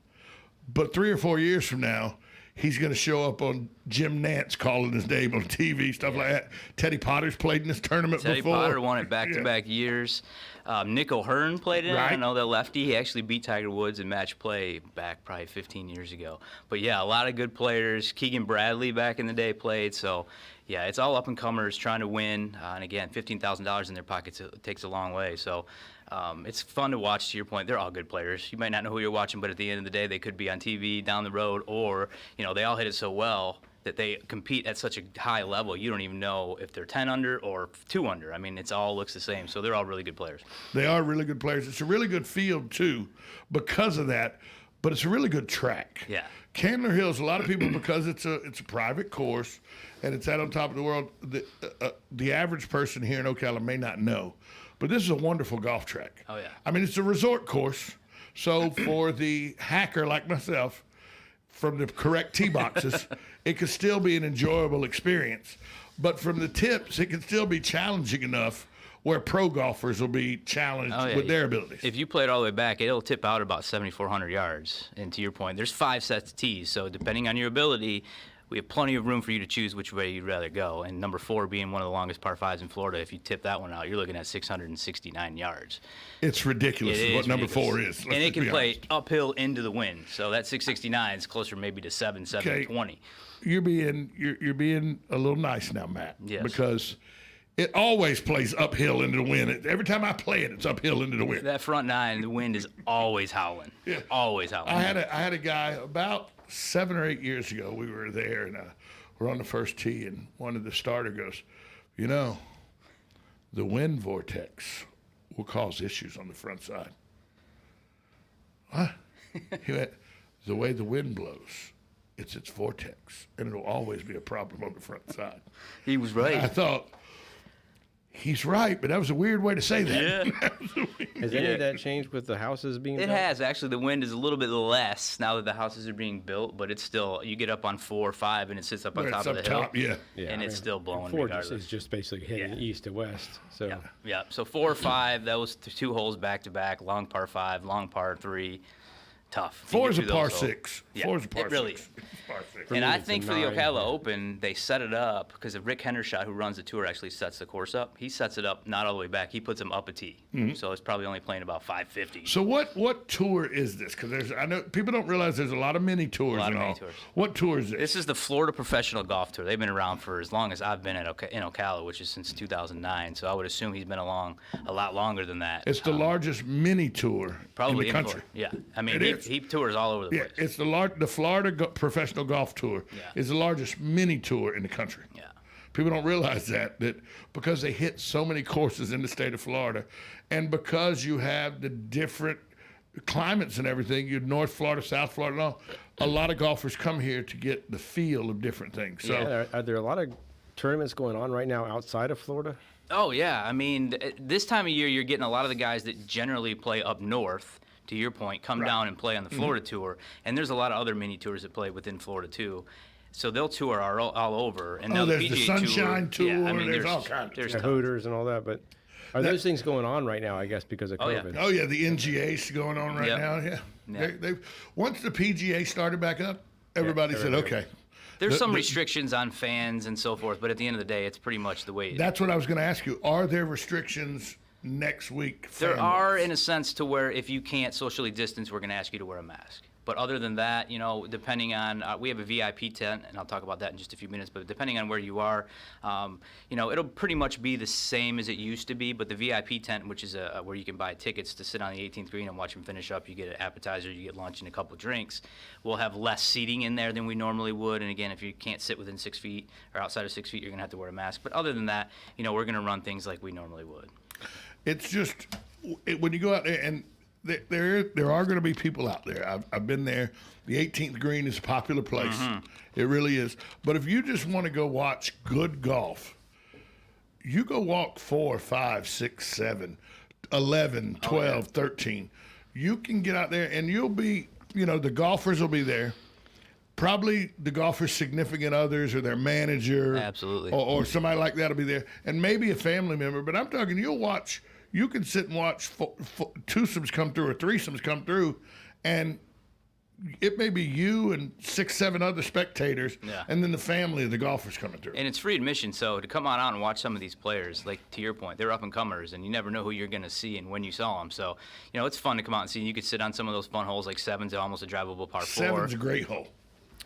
but 3 or 4 years from now, he's going to show up on Jim Nantz calling his name on TV, stuff like that. Teddy Potter's played in this tournament before. Teddy Potter won it back-to-back years. Nick O'Hearn played in it. I know that lefty. He actually beat Tiger Woods in match play back probably 15 years ago. But, yeah, a lot of good players. Keegan Bradley back in the day played. So, yeah, it's all up-and-comers trying to win. And, again, $15,000 in their pockets takes a long way. So, it's fun to watch. To your point, they're all good players. You might not know who you're watching, but at the end of the day, they could be on TV down the road, or they all hit it so well that they compete at such a high level. You don't even know if they're 10 under or 2 under. I mean, it all looks the same. So they're all really good players. They are really good players. It's a really good field too, because of that. But it's a really good track. Yeah. Candler Hills, a lot of people, because it's a private course and it's out on top of the world, the average person here in Ocala may not know. But this is a wonderful golf track. Oh, yeah. I mean, it's a resort course. So for the hacker like myself, from the correct tee boxes, it could still be an enjoyable experience. But from the tips, it can still be challenging enough where pro golfers will be challenged with their abilities. If you play it all the way back, it'll tip out about 7,400 yards. And to your point, there's 5 sets of tees. So depending on your ability, we have plenty of room for you to choose which way you'd rather go. And number 4 being one of the longest par 5s in Florida, if you tip that one out, you're looking at 669 yards. It's ridiculous what number 4 is. And it can play uphill into the wind. So that 669 is closer maybe to 720. You're being a little nice now, Matt. Yes. Because it always plays uphill into the wind. Every time I play it, it's uphill into the wind. That front 9, the wind is always howling. Yeah. Always howling. I had a guy about 7 or 8 years ago. We were there and we're on the first tee, and one of the starter goes, the wind vortex will cause issues on the front side. What? He went, the way the wind blows, it's its vortex, and it'll always be a problem on the front side. He was right. I thought, he's right, but that was a weird way to say that. Yeah. Has any of that changed with the houses being built? It has. Actually, the wind is a little bit less now that the houses are being built, but it's still, you get up on 4 or 5 and it sits up on top of the hill. And it's still blowing 4 regardless. is just basically hitting east to west. So Yeah. So 4 or 5, that was 2 holes back to back, long par 5, long par 3. Tough. 4 is a par 6. Yeah, 4 is a par 6. it really. It's par 6. And I think for the Ocala Open, they set it up because Rick Hendershot, who runs the tour, actually sets the course up. He sets it up not all the way back. He puts them up a tee. Mhm. So it's probably only playing about 550. So what tour is this? Because I know people don't realize there's a lot of mini tours. A lot and of mini all. tours. What tour is this? This is the Florida Professional Golf Tour. They've been around for as long as I've been in Ocala, which is since 2009. So I would assume he's been along a lot longer than that. It's the largest mini tour Probably in the country. Florida. Yeah, I mean, It is. he tours all over the place. It's the Florida Professional Golf Tour is the largest mini tour in the country. Yeah. People don't realize that because they hit so many courses in the state of Florida, and because you have the different climates and everything, you North Florida, South Florida, and all, a lot of golfers come here to get the feel of different things. So are there a lot of tournaments going on right now outside of Florida? Oh, yeah. I mean, this time of year, you're getting a lot of the guys that generally play up north, to your point, come down and play on the Florida tour. And there's a lot of other mini tours that play within Florida, too. So they'll tour all over. And now there's the the PGA Sunshine Tour. Yeah, I mean, there's all kinds. There's The Hooters and all that, but are those things going on right now, I guess, because of COVID? Oh, yeah, the NGA's going on right now, yeah. Once the PGA started back up, everybody said, okay. There's some restrictions on fans and so forth, but at the end of the day, it's pretty much the way it is. That's what I was going to ask you. Are there restrictions next week? There are, in a sense, to where if you can't socially distance, we're going to ask you to wear a mask. But other than that, depending on, we have a VIP tent, and I'll talk about that in just a few minutes, but depending on where you are, it'll pretty much be the same as it used to be, but the VIP tent, which is where you can buy tickets to sit on the 18th green and watch them finish up, you get an appetizer, you get lunch and a couple drinks, we'll have less seating in there than we normally would, and again, if you can't sit within 6 feet or outside of 6 feet, you're going to have to wear a mask. But other than that, we're going to run things like we normally would. It's just, when you go out there, and there are going to be people out there. I've been there. The 18th green is a popular place. It really is. But if you just want to go watch good golf, you go walk 4, 5, 6, 7, 11, 12, 13. You can get out there and you'll be, the golfers will be there. Probably the golfer's significant others or their manager. Absolutely. Or somebody like that will be there. And maybe a family member. But I'm talking, you can sit and watch twosomes come through or threesomes come through, and it may be you and 6, 7 other spectators, and then the family of the golfers coming through. And it's free admission, so to come on out and watch some of these players, like to your point, they're up-and-comers, and you never know who you're going to see and when you saw them. So, it's fun to come out and see. You could sit on some of those fun holes, like 7's almost a drivable par 4. 7's a great hole.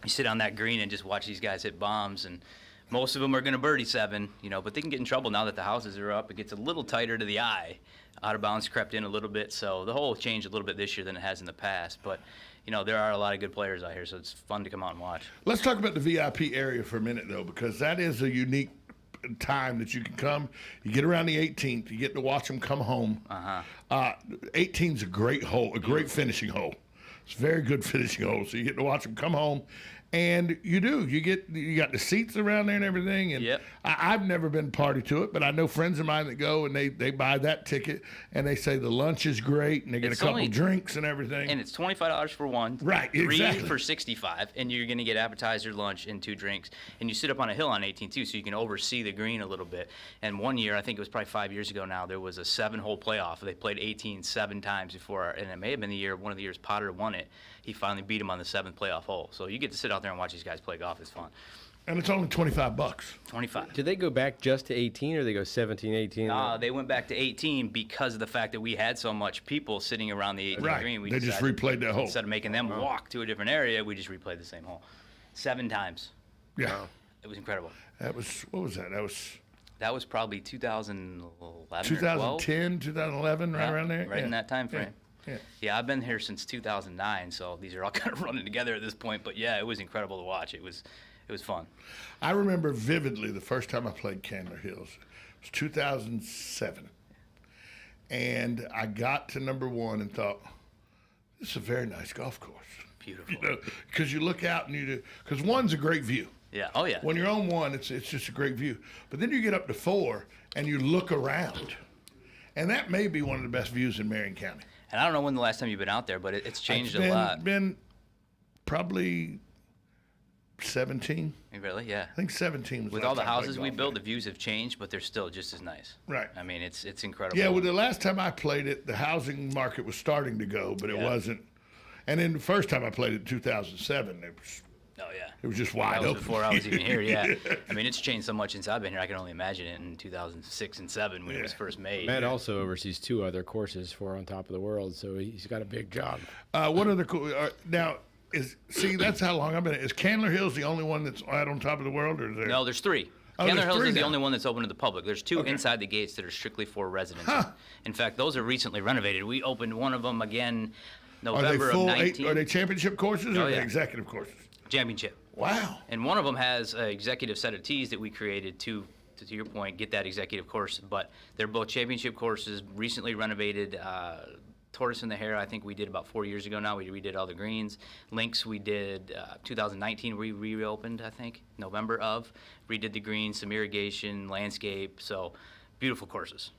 You sit on that green and just watch these guys hit bombs, and most of them are going to birdie 7, but they can get in trouble now that the houses are up. It gets a little tighter to the eye. Out of bounds crept in a little bit, so the hole changed a little bit this year than it has in the past. But, there are a lot of good players out here, so it's fun to come out and watch. Let's talk about the VIP area for a minute, though, because that is a unique time that you can come. You get around the 18th, you get to watch them come home. 18's a great hole, a great finishing hole. It's a very good finishing hole, so you get to watch them come home. And you got the seats around there and everything. And I've never been party to it, but I know friends of mine that go and they buy that ticket and they say the lunch is great and they get a couple drinks and everything. And it's $25 for one. Right, Three exactly. for $65, and you're going to get appetizer, lunch, and 2 drinks. And you sit up on a hill on 18 too, so you can oversee the green a little bit. And one year, I think it was probably 5 years ago now, there was a 7-hole playoff. They played 18 7 times before, and it may have been one of the years Potter won it. He finally beat him on the 7th playoff hole. So you get to sit out out there and watch these guys play golf is fun. And it's only $25. 25. Did they go back just to 18, or they go 17, 18? They went back to 18 because of the fact that we had so much people sitting around the 18th green. They just replayed that hole. Instead of making them walk to a different area, we just replayed the same hole 7 times. Yeah. It was incredible. What was that? That was probably 2011 2010, 2011, right around there? Right in that time frame. Yeah. I've been here since 2009, so these are all kind of running together at this point. But, yeah, it was incredible to watch. It was fun. I remember vividly the first time I played Candler Hills. It was 2007. And I got to number 1 and thought, this is a very nice golf course. Beautiful. Because you look out and because 1's a great view. Yeah. Oh, yeah. When you're on 1, it's just a great view. But then you get up to 4 and you look around. And that may be one of the best views in Marion County. And I don't know when the last time you've been out there, but it's changed a lot. It's been probably 17. Really? Yeah. I think 17 was with all the houses we built, the views have changed, but they're still just as nice. Right. I mean, it's incredible. Yeah, well, the last time I played it, the housing market was starting to go, but it wasn't. And then the first time I played it in 2007, it was. Oh, yeah. It was just wide open. Before I was even here, yeah. I mean, it's changed so much since I've been here. I can only imagine it in 2006 and 7 when it was first made. Matt also oversees 2 other courses for On Top of the World, so he's got a big job. What other now? That's how long I've been. Is Candler Hills the only one that's out on top of the world, or is there? No, there's 3. Candler Hills is the only one that's open to the public. There's 2 inside the gates that are strictly for residents. In fact, those are recently renovated. We opened one of them again November of 19. Are they championship courses or are they executive courses? Championship. Wow. And one of them has an executive set of tees that we created to your point, get that executive course. But they're both championship courses, recently renovated. Tortoise in the Hare, I think we did about 4 years ago now. We redid all the greens. Links, we did 2019. We reopened, I think, November of. Redid the greens, some irrigation, landscape. So beautiful courses,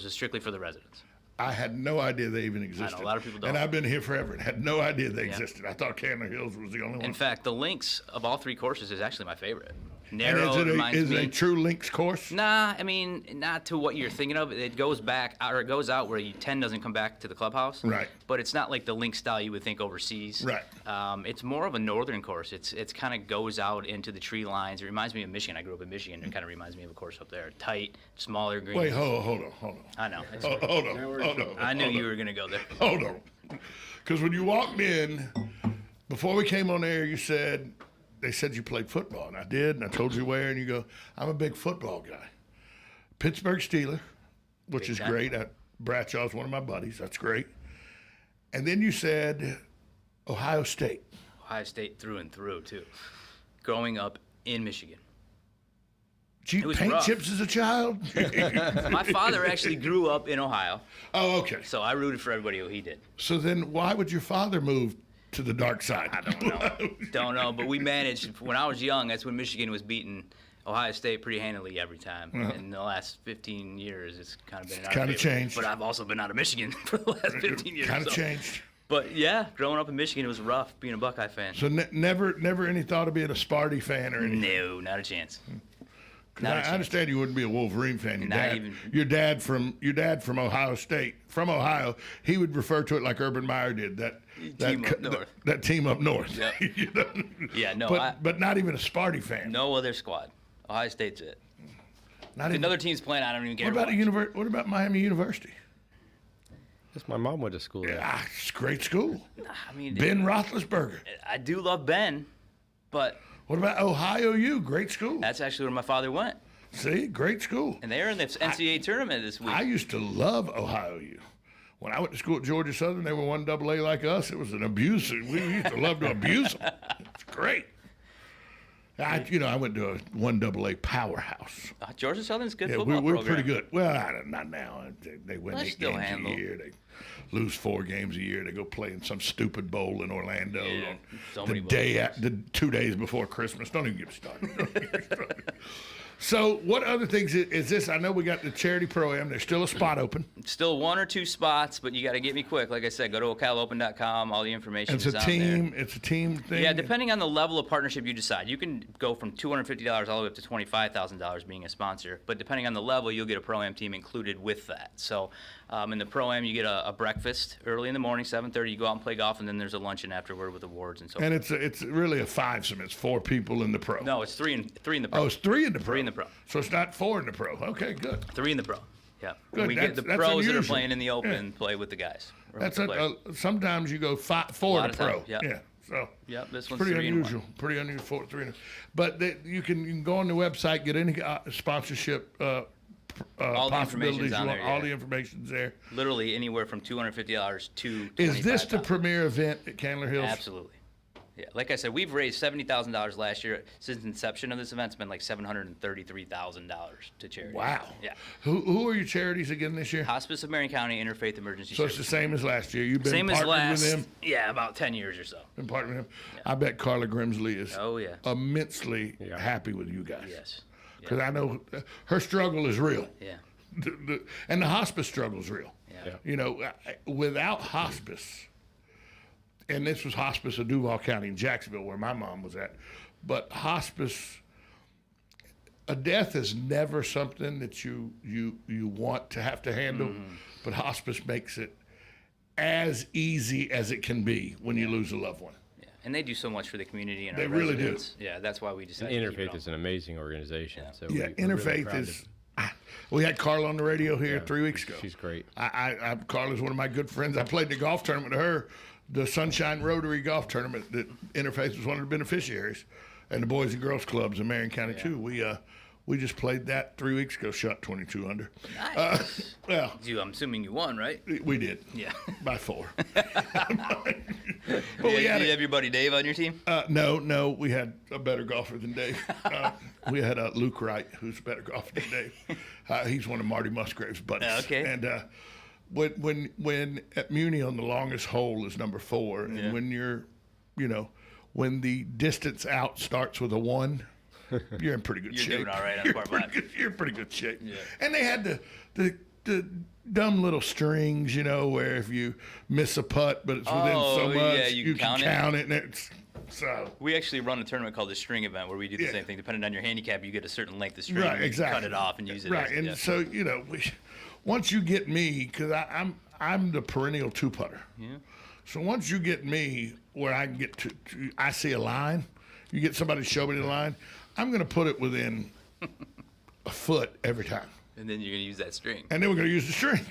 strictly for the residents. I had no idea they even existed. I know, a lot of people don't. And I've been here forever and had no idea they existed. I thought Candler Hills was the only one. In fact, the links of all 3 courses is actually my favorite. Narrow, is it a true links course? Nah, I mean, not to what you're thinking of. It goes back, or it goes out where 10 doesn't come back to the clubhouse. Right. But it's not like the link style you would think overseas. Right. It's more of a northern course. It's kind of goes out into the tree lines. It reminds me of Michigan. I grew up in Michigan. It kind of reminds me of a course up there. Tight, smaller greens. Wait, hold on. I know. Hold on. I knew you were going to go there. Hold on. Because when you walked in, before we came on air, they said you played football, and I did, and I told you where, and you go, I'm a big football guy. Pittsburgh Steeler, which is great. Bradshaw's one of my buddies. That's great. And then you said Ohio State. Ohio State through and through, too. Growing up in Michigan. Did you paint chips as a child? My father actually grew up in Ohio. Oh, okay. So I rooted for everybody who he did. So then why would your father move to the dark side? I don't know, but we managed. When I was young, that's when Michigan was beating Ohio State pretty handily every time. In the last 15 years, it's kind of been kind of changed. But I've also been out of Michigan for the last 15 years. Kind of changed. But yeah, growing up in Michigan, it was rough being a Buckeye fan. So never any thought of being a Sparty fan or anything? No, not a chance. I understand you wouldn't be a Wolverine fan. Your dad from Ohio State, from Ohio, he would refer to it like Urban Meyer did. That team up north. Yep. You know? Yeah, no. But not even a Sparty fan. No other squad. Ohio State's it. If another team's playing, I don't even care. What about Miami University? That's my mom went to school there. Yeah, it's a great school. I mean, Ben Roethlisberger. I do love Ben, but. What about Ohio U? Great school. That's actually where my father went. See, great school. And they're in the NCAA tournament this week. I used to love Ohio U. When I went to school at Georgia Southern, they were 1AA like us. It was an abuse. We used to love to abuse them. It's great. I went to a 1AA powerhouse. Georgia Southern's good football we're program. pretty good. Well, not now. They win 8 games a year. They lose 4 games a year. They go play in some stupid bowl in Orlando on the 2 days before Christmas. Don't even get me started. So what other things is this? I know we got the charity pro-am. There's still a spot open. Still 1 or 2 spots, but you got to get me quick. Like I said, go to OcalaOpen.com. All the information is out there. It's a team thing. Yeah, depending on the level of partnership you decide. You can go from $250 all the way up to $25,000 being a sponsor. But depending on the level, you'll get a pro-am team included with that. So In the Pro-Am, you get a breakfast early in the morning, 7:30. You go out and play golf, and then there's a luncheon afterward with awards and so forth. And it's really a fivesome. It's 4 people in the Pro. No, it's three in the Pro. Oh, it's 3 in the Pro. 3 in the Pro. So it's not 4 in the Pro. Okay, good. 3 in the Pro. Yeah. Good. We get the That's pros that are unusual. playing in the Open play with the guys. That's sometimes you go 4 in the Pro. Yep. Yeah. So yep, this it's one's pretty 3 and 1. unusual. Pretty unusual 4 3 and 1. But you can go on the website, get any sponsorship all the possibilities information's on you want. there, All yeah. the information's there. Literally anywhere from $250 to Is this the $25,000. premier event at Candler Hills? Absolutely. Yeah, like I said, we've raised $70,000 last year. Since inception of this event, it's been like $733,000 to charity. Wow. Yeah. Who are your charities again this year? Hospice of Marion County Interfaith Emergency So it's Services. the same as last year. You've been Same as partnered last. with them. Yeah, about 10 years or so. Been partnered with them. I bet Carla Grimsley is Oh, yeah. immensely happy with you guys. Yes. Because I know her struggle is real. Yeah. And the hospice struggle is real. Yeah. You know, without hospice, and this was hospice of Duval County in Jacksonville where my mom was at, but hospice, a death is never something that you want to have to handle, but hospice makes it as easy as it can be when you lose a loved one. Yeah. And they do so much for the community and They our really do. residents. Yeah, that's why we decided to keep it Interfaith on. is an amazing organization. So Yeah, we're really Interfaith proud is. We had Carla on the radio here 3 weeks ago. She's great. Carla's one of my good friends. I played the golf tournament with her, the Sunshine Rotary Golf Tournament that Interfaith was one of the beneficiaries, and the Boys and Girls Clubs in Marion County too. We just played that 3 weeks ago. Shot 22 under. Nice. Well, I'm assuming you won, right? we did. Yeah. By 4. But you have your buddy Dave on your team? No, we had a better golfer than Dave. We had Luke Wright, who's a better golfer than Dave. He's one of Marty Musgrave's buddies. Okay. And when at Muni on the longest hole is number 4, and when you're, when the distance out starts with a 1, you're in pretty good shape. You're doing all right on par 5. You're in pretty good shape. Yeah. And they had the dumb little strings, where if you miss a putt, but it's within so much, you can count it, and it's so. We actually run a tournament called the String Event where we do the same thing. Depending on your handicap, you get a certain length of string. Right, and you exactly. cut it off and use it. Right, and so once you get me, because I'm the perennial 2-putter. Yeah. So once you get me where I can get to I see a line, you get somebody to show me the line, I'm going to put it within a foot every time. And then you're going to use that string. And then we're going to use the string.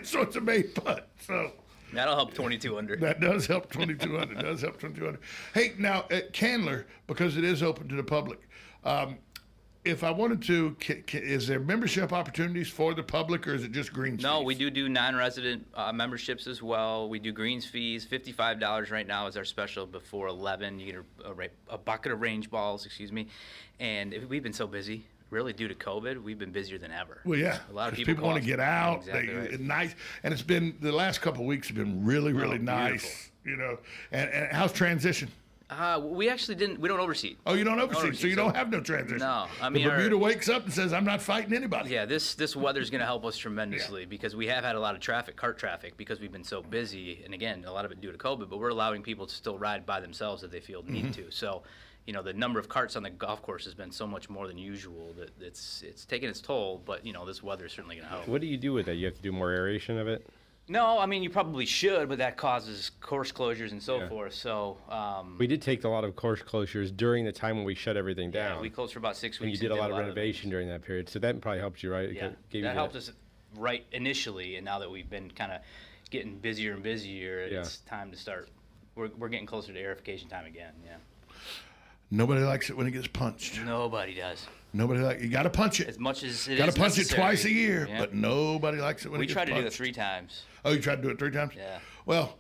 So it's a made putt. So that'll help 22 under. That does help 22 under. Hey, now at Candler, because it is open to the public, if I wanted to, is there membership opportunities for the public, or is it just greens fees? No, we do non-resident memberships as well. We do greens fees. $55 right now is our special before 11. You get a bucket of range balls, and we've been so busy. Really, due to COVID, we've been busier than ever. Well, yeah, a lot of people want to get out. Exactly right. Nice, and it's been the last couple of weeks have been really nice. And how's transition? We actually didn't. We don't overseed. Oh, you don't overseed, so you don't have no transition. No, I mean, the Bermuda wakes up and says, "I'm not fighting anybody." Yeah, this weather's going to help us tremendously because we have had a lot of cart traffic because we've been so busy, and again, a lot of it due to COVID. But we're allowing people to still ride by themselves if they feel the need to. So, the number of carts on the golf course has been so much more than usual that it's taken its toll. But this weather is certainly going to help. What do you do with that? You have to do more aeration of it? No, I mean you probably should, but that causes course closures and so forth. So we did take a lot of course closures during the time when we shut everything down. Yeah, we closed for about 6 weeks. And you did a lot of renovation during that period, so that probably helped you, right? Yeah, that helped us right initially, and now that we've been kind of getting busier and busier, it's time to start. We're getting closer to aerification time again. Yeah. Nobody likes it when it gets punched. Nobody does. You got to punch it. As much as it got to is punch necessary. it twice a year, but nobody likes it when it gets punched. We tried to do it 3 times. Oh, you tried to do it 3 times? Yeah. Well,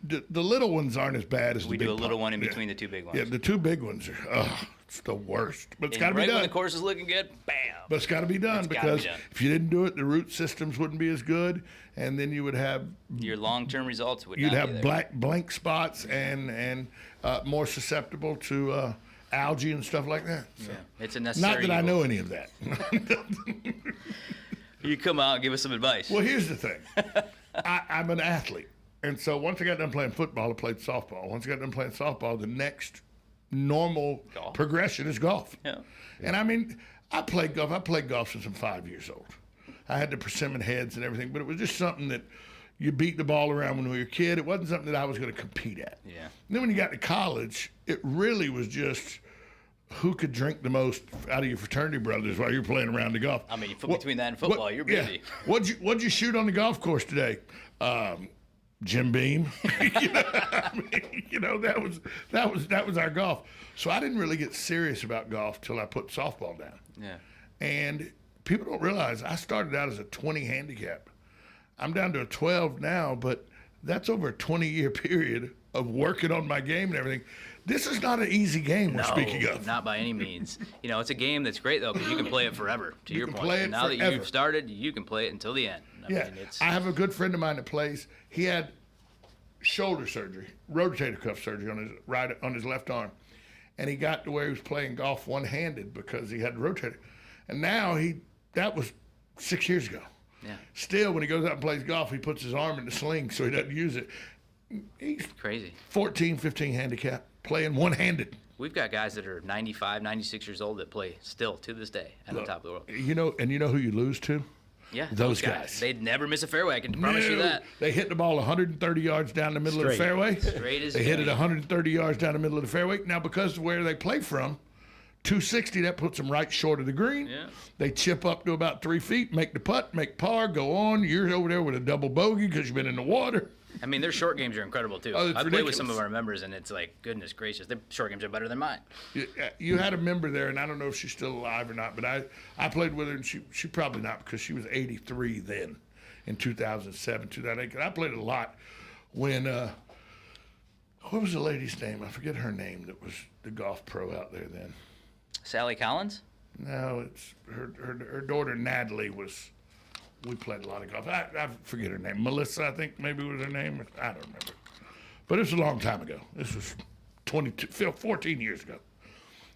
the little ones aren't as bad as the big We do a little one in between the 2 big ones. Yeah, the 2 big ones are, it's the worst. But it's got to be done. Right when the course is looking good, bam. But it's got to be done because if you didn't do it, the root systems wouldn't be as good, and then you would have your long-term results would not be there. You'd have blank spots and more susceptible to algae and stuff like that. So. Yeah, it's a necessary. Not that I know any of that. You come out and give us some advice. Well, here's the thing. I'm an athlete. And so once I got done playing football, I played softball. Once I got done playing softball, the next normal progression is golf. Yeah. And I mean, I played golf. I played golf since I'm 5 years old. I had the persimmon heads and everything, but it was just something that you beat the ball around when we were a kid. It wasn't something that I was going to compete at. Yeah. And then when you got to college, it really was just who could drink the most out of your fraternity brothers while you're playing around the golf. I mean, between that and football, you're busy. Yeah. What'd you shoot on the golf course today? Jim Beam. That was our golf. So I didn't really get serious about golf till I put softball down. Yeah. And people don't realize I started out as a 20 handicap. I'm down to a 12 now, but that's over a 20-year period of working on my game and everything. This is not an easy game we're speaking of. Not by any means. It's a game that's great, though, because you can play it forever, to your point. Play it now forever. that you've started, you can play it until the end. I have a good friend of mine that plays. He had shoulder surgery, rotator cuff surgery on his left arm. And he got to where he was playing golf one-handed because he had rotator. And now that was 6 years ago. Yeah. Still, when he goes out and plays golf, he puts his arm in the sling so he doesn't use it. He's crazy. 14, 15 handicap, playing one-handed. We've got guys that are 95, 96 years old that play still to this day at the top of the world. You know who you lose to? Yeah, those guys. They'd never miss a fairway. I can promise you that. They hit the ball 130 yards down the middle of the fairway. Straight as they hit it 130 yards down the middle of the fairway. Now, because of where they play from, 260, that puts them right short of the green. Yeah. They chip up to about 3 feet, make the putt, make par, go on. You're over there with a double bogey because you've been in the water. I mean, their short games are incredible, too. Oh, I play with some of our members, and it's like, goodness gracious, their short games are better than mine. You had a member there, and I don't know if she's still alive or not, but I played with her, and she probably not because she was 83 then in 2007, 2008. I played a lot when, what was the lady's name? I forget her name that was the golf pro out there then. Sally Collins? No, it's her daughter Natalie was. We played a lot of golf. I forget her name. Melissa, I think maybe was her name. I don't remember. But it was a long time ago. This was 14 years ago.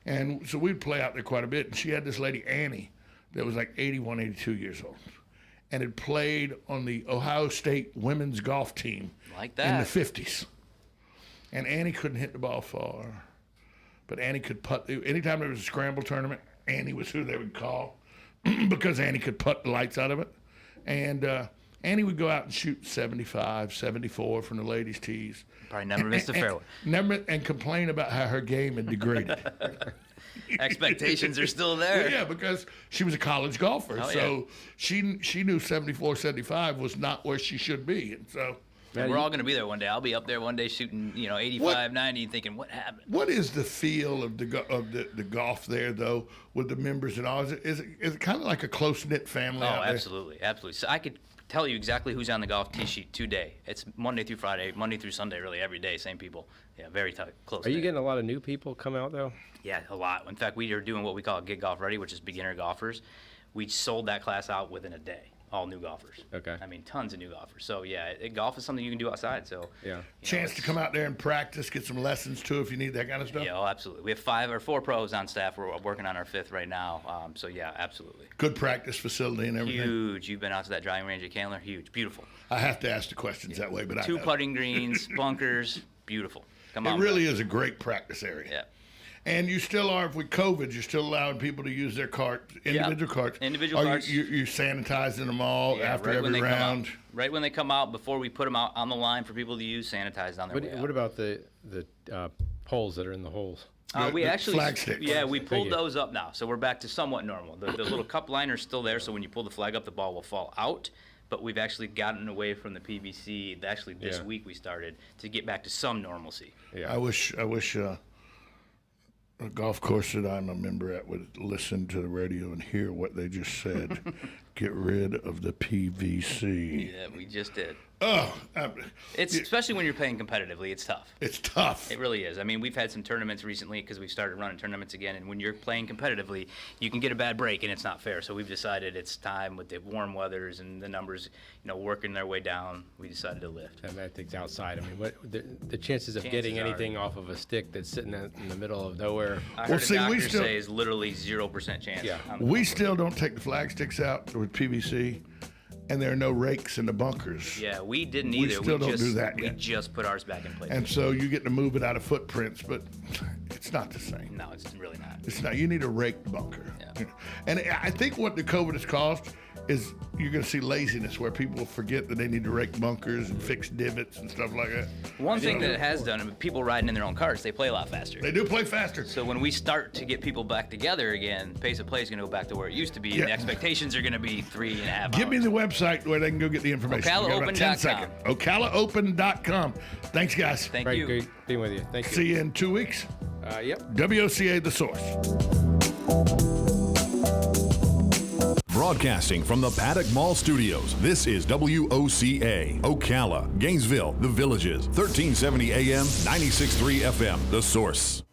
And so we'd play out there quite a bit. And she had this lady, Annie, that was like 81, 82 years old, and had played on the Ohio State women's golf team like that in the 50s. And Annie couldn't hit the ball far. But Annie could putt. Anytime there was a scramble tournament, Annie was who they would call because Annie could putt the lights out of it. And Annie would go out and shoot 75, 74 from the ladies' tees. Probably never missed a fairway. And complain about how her game had degraded. Expectations are still there. Yeah, because she was a college golfer. Oh, so she knew 74, 75 was not where she should be. And so... And we're all going to be there one day. I'll be up there one day shooting, 85, 90, and thinking, what happened? What is the feel of the golf there, though, with the members and all? Is it kind of like a close-knit family out there? Oh, absolutely. So I could tell you exactly who's on the golf tee sheet today. It's Monday through Friday, Monday through Sunday, really, every day, same people. Yeah, very tight, close. Are you getting a lot of new people come out, though? Yeah, a lot. In fact, we are doing what we call Get Golf Ready, which is beginner golfers. We sold that class out within a day. All new golfers. Okay. I mean, tons of new golfers. So, yeah, golf is something you can do outside. So, yeah. Chance to come out there and practice, get some lessons, too, if you need that kind of stuff? Yeah, absolutely. We have 4 pros on staff. We're working on our 5th right now. So, yeah, absolutely. Good practice facility and everything? Huge. You've been out to that driving range at Candler? Huge. Beautiful. I have to ask the questions that way, but 2 putting greens, bunkers. Beautiful. Come on. It really is a great practice area. Yeah. And you still are, with COVID, you're still allowing people to use their carts, individual carts. Individual carts. You're sanitizing them all after every round? Right when they come out, before we put them out on the line for people to use, sanitized on their way out. What about the poles that are in the holes? We actually, flag sticks. Yeah, we pulled those up now, so we're back to somewhat normal. The little cup liner's still there, so when you pull the flag up, the ball will fall out. But we've actually gotten away from the PVC. Actually, this week we started to get back to some normalcy. Yeah. I wish a golf course that I'm a member at would listen to the radio and hear what they just said. Get rid of the PVC. Yeah, we just did. Oh, it's especially when you're playing competitively. It's tough. It's tough. It really is. I mean, we've had some tournaments recently because we've started running tournaments again. And when you're playing competitively, you can get a bad break, and it's not fair. So we've decided it's time with the warm weathers and the numbers, working their way down. We decided to lift. And that thing's outside. I mean, what the chances of getting anything off of a stick that's sitting in the middle of nowhere? I heard a doctor say is literally 0% chance. Yeah. We still don't take the flag sticks out with PVC. And there are no rakes in the bunkers. Yeah, we didn't either. We still don't do that We yet. just put ours back in place. And so you get to move it out of footprints, but it's not the same. No, it's really not. It's not. You need a raked bunker. Yeah. And I think what the COVID has caused is you're going to see laziness where people forget that they need to rake bunkers and fix divots and stuff like that. One thing that it has done, people riding in their own cars, they play a lot faster. They do play faster. So when we start to get people back together again, pace of play is going to go back to where it used to be. Yeah. And the expectations are going to be 3.5 hours. Give me the website where they can go get the information. OcalaOpen.com. OcalaOpen.com. Thanks, guys. Thank Right, you. great being with you. Thank you. See you in 2 weeks. Yep. WOCA, The Source. Broadcasting from the Paddock Mall Studios, this is WOCA, Ocala, Gainesville, The Villages, 1370 AM, 96.3 FM, The Source.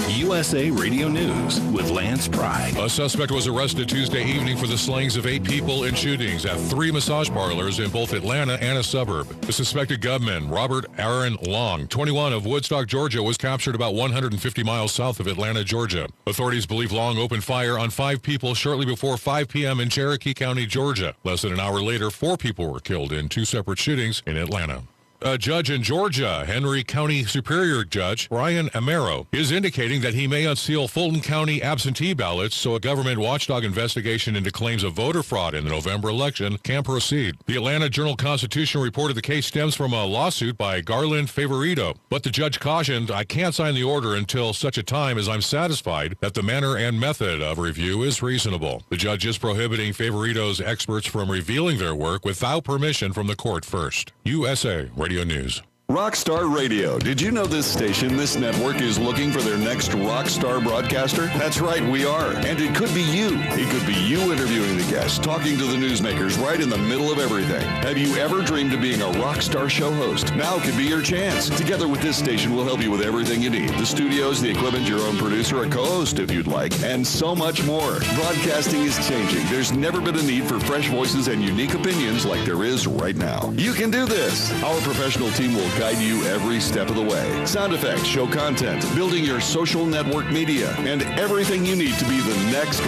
USA Radio News with Lance Pride. A suspect was arrested Tuesday evening for the slayings of 8 people in shootings at 3 massage parlors in both Atlanta and a suburb. The suspected gunman, Robert Aaron Long, 21, of Woodstock, Georgia, was captured about 150 miles south of Atlanta, Georgia. Authorities believe Long opened fire on 5 people shortly before 5 p.m. in Cherokee County, Georgia. Less than an hour later, 4 people were killed in 2 separate shootings in Atlanta. A judge in Georgia, Henry County Superior Judge Brian Amaro, is indicating that he may unseal Fulton County absentee ballots so a government watchdog investigation into claims of voter fraud in the November election can proceed. The Atlanta Journal-Constitution reported the case stems from a lawsuit by Garland Favorito, but the judge cautioned, "I can't sign the order until such a time as I'm satisfied that the manner and method of review is reasonable." The judge is prohibiting Favorito's experts from revealing their work without permission from the court first. USA Radio News. Rockstar Radio. Did you know this station, this network, is looking for their next rockstar broadcaster? That's right, we are. And it could be you. It could be you interviewing the guests, talking to the newsmakers right in the middle of everything. Have you ever dreamed of being a rockstar show host? Now could be your chance. Together with this station, we'll help you with everything you need. The studios, the equipment, your own producer, a co-host if you'd like, and so much more. Broadcasting is changing. There's never been a need for fresh voices and unique opinions like there is right now. You can do this. Our professional team will guide you every step of the way. Sound effects, show content, building your social network media, and everything you need to be the next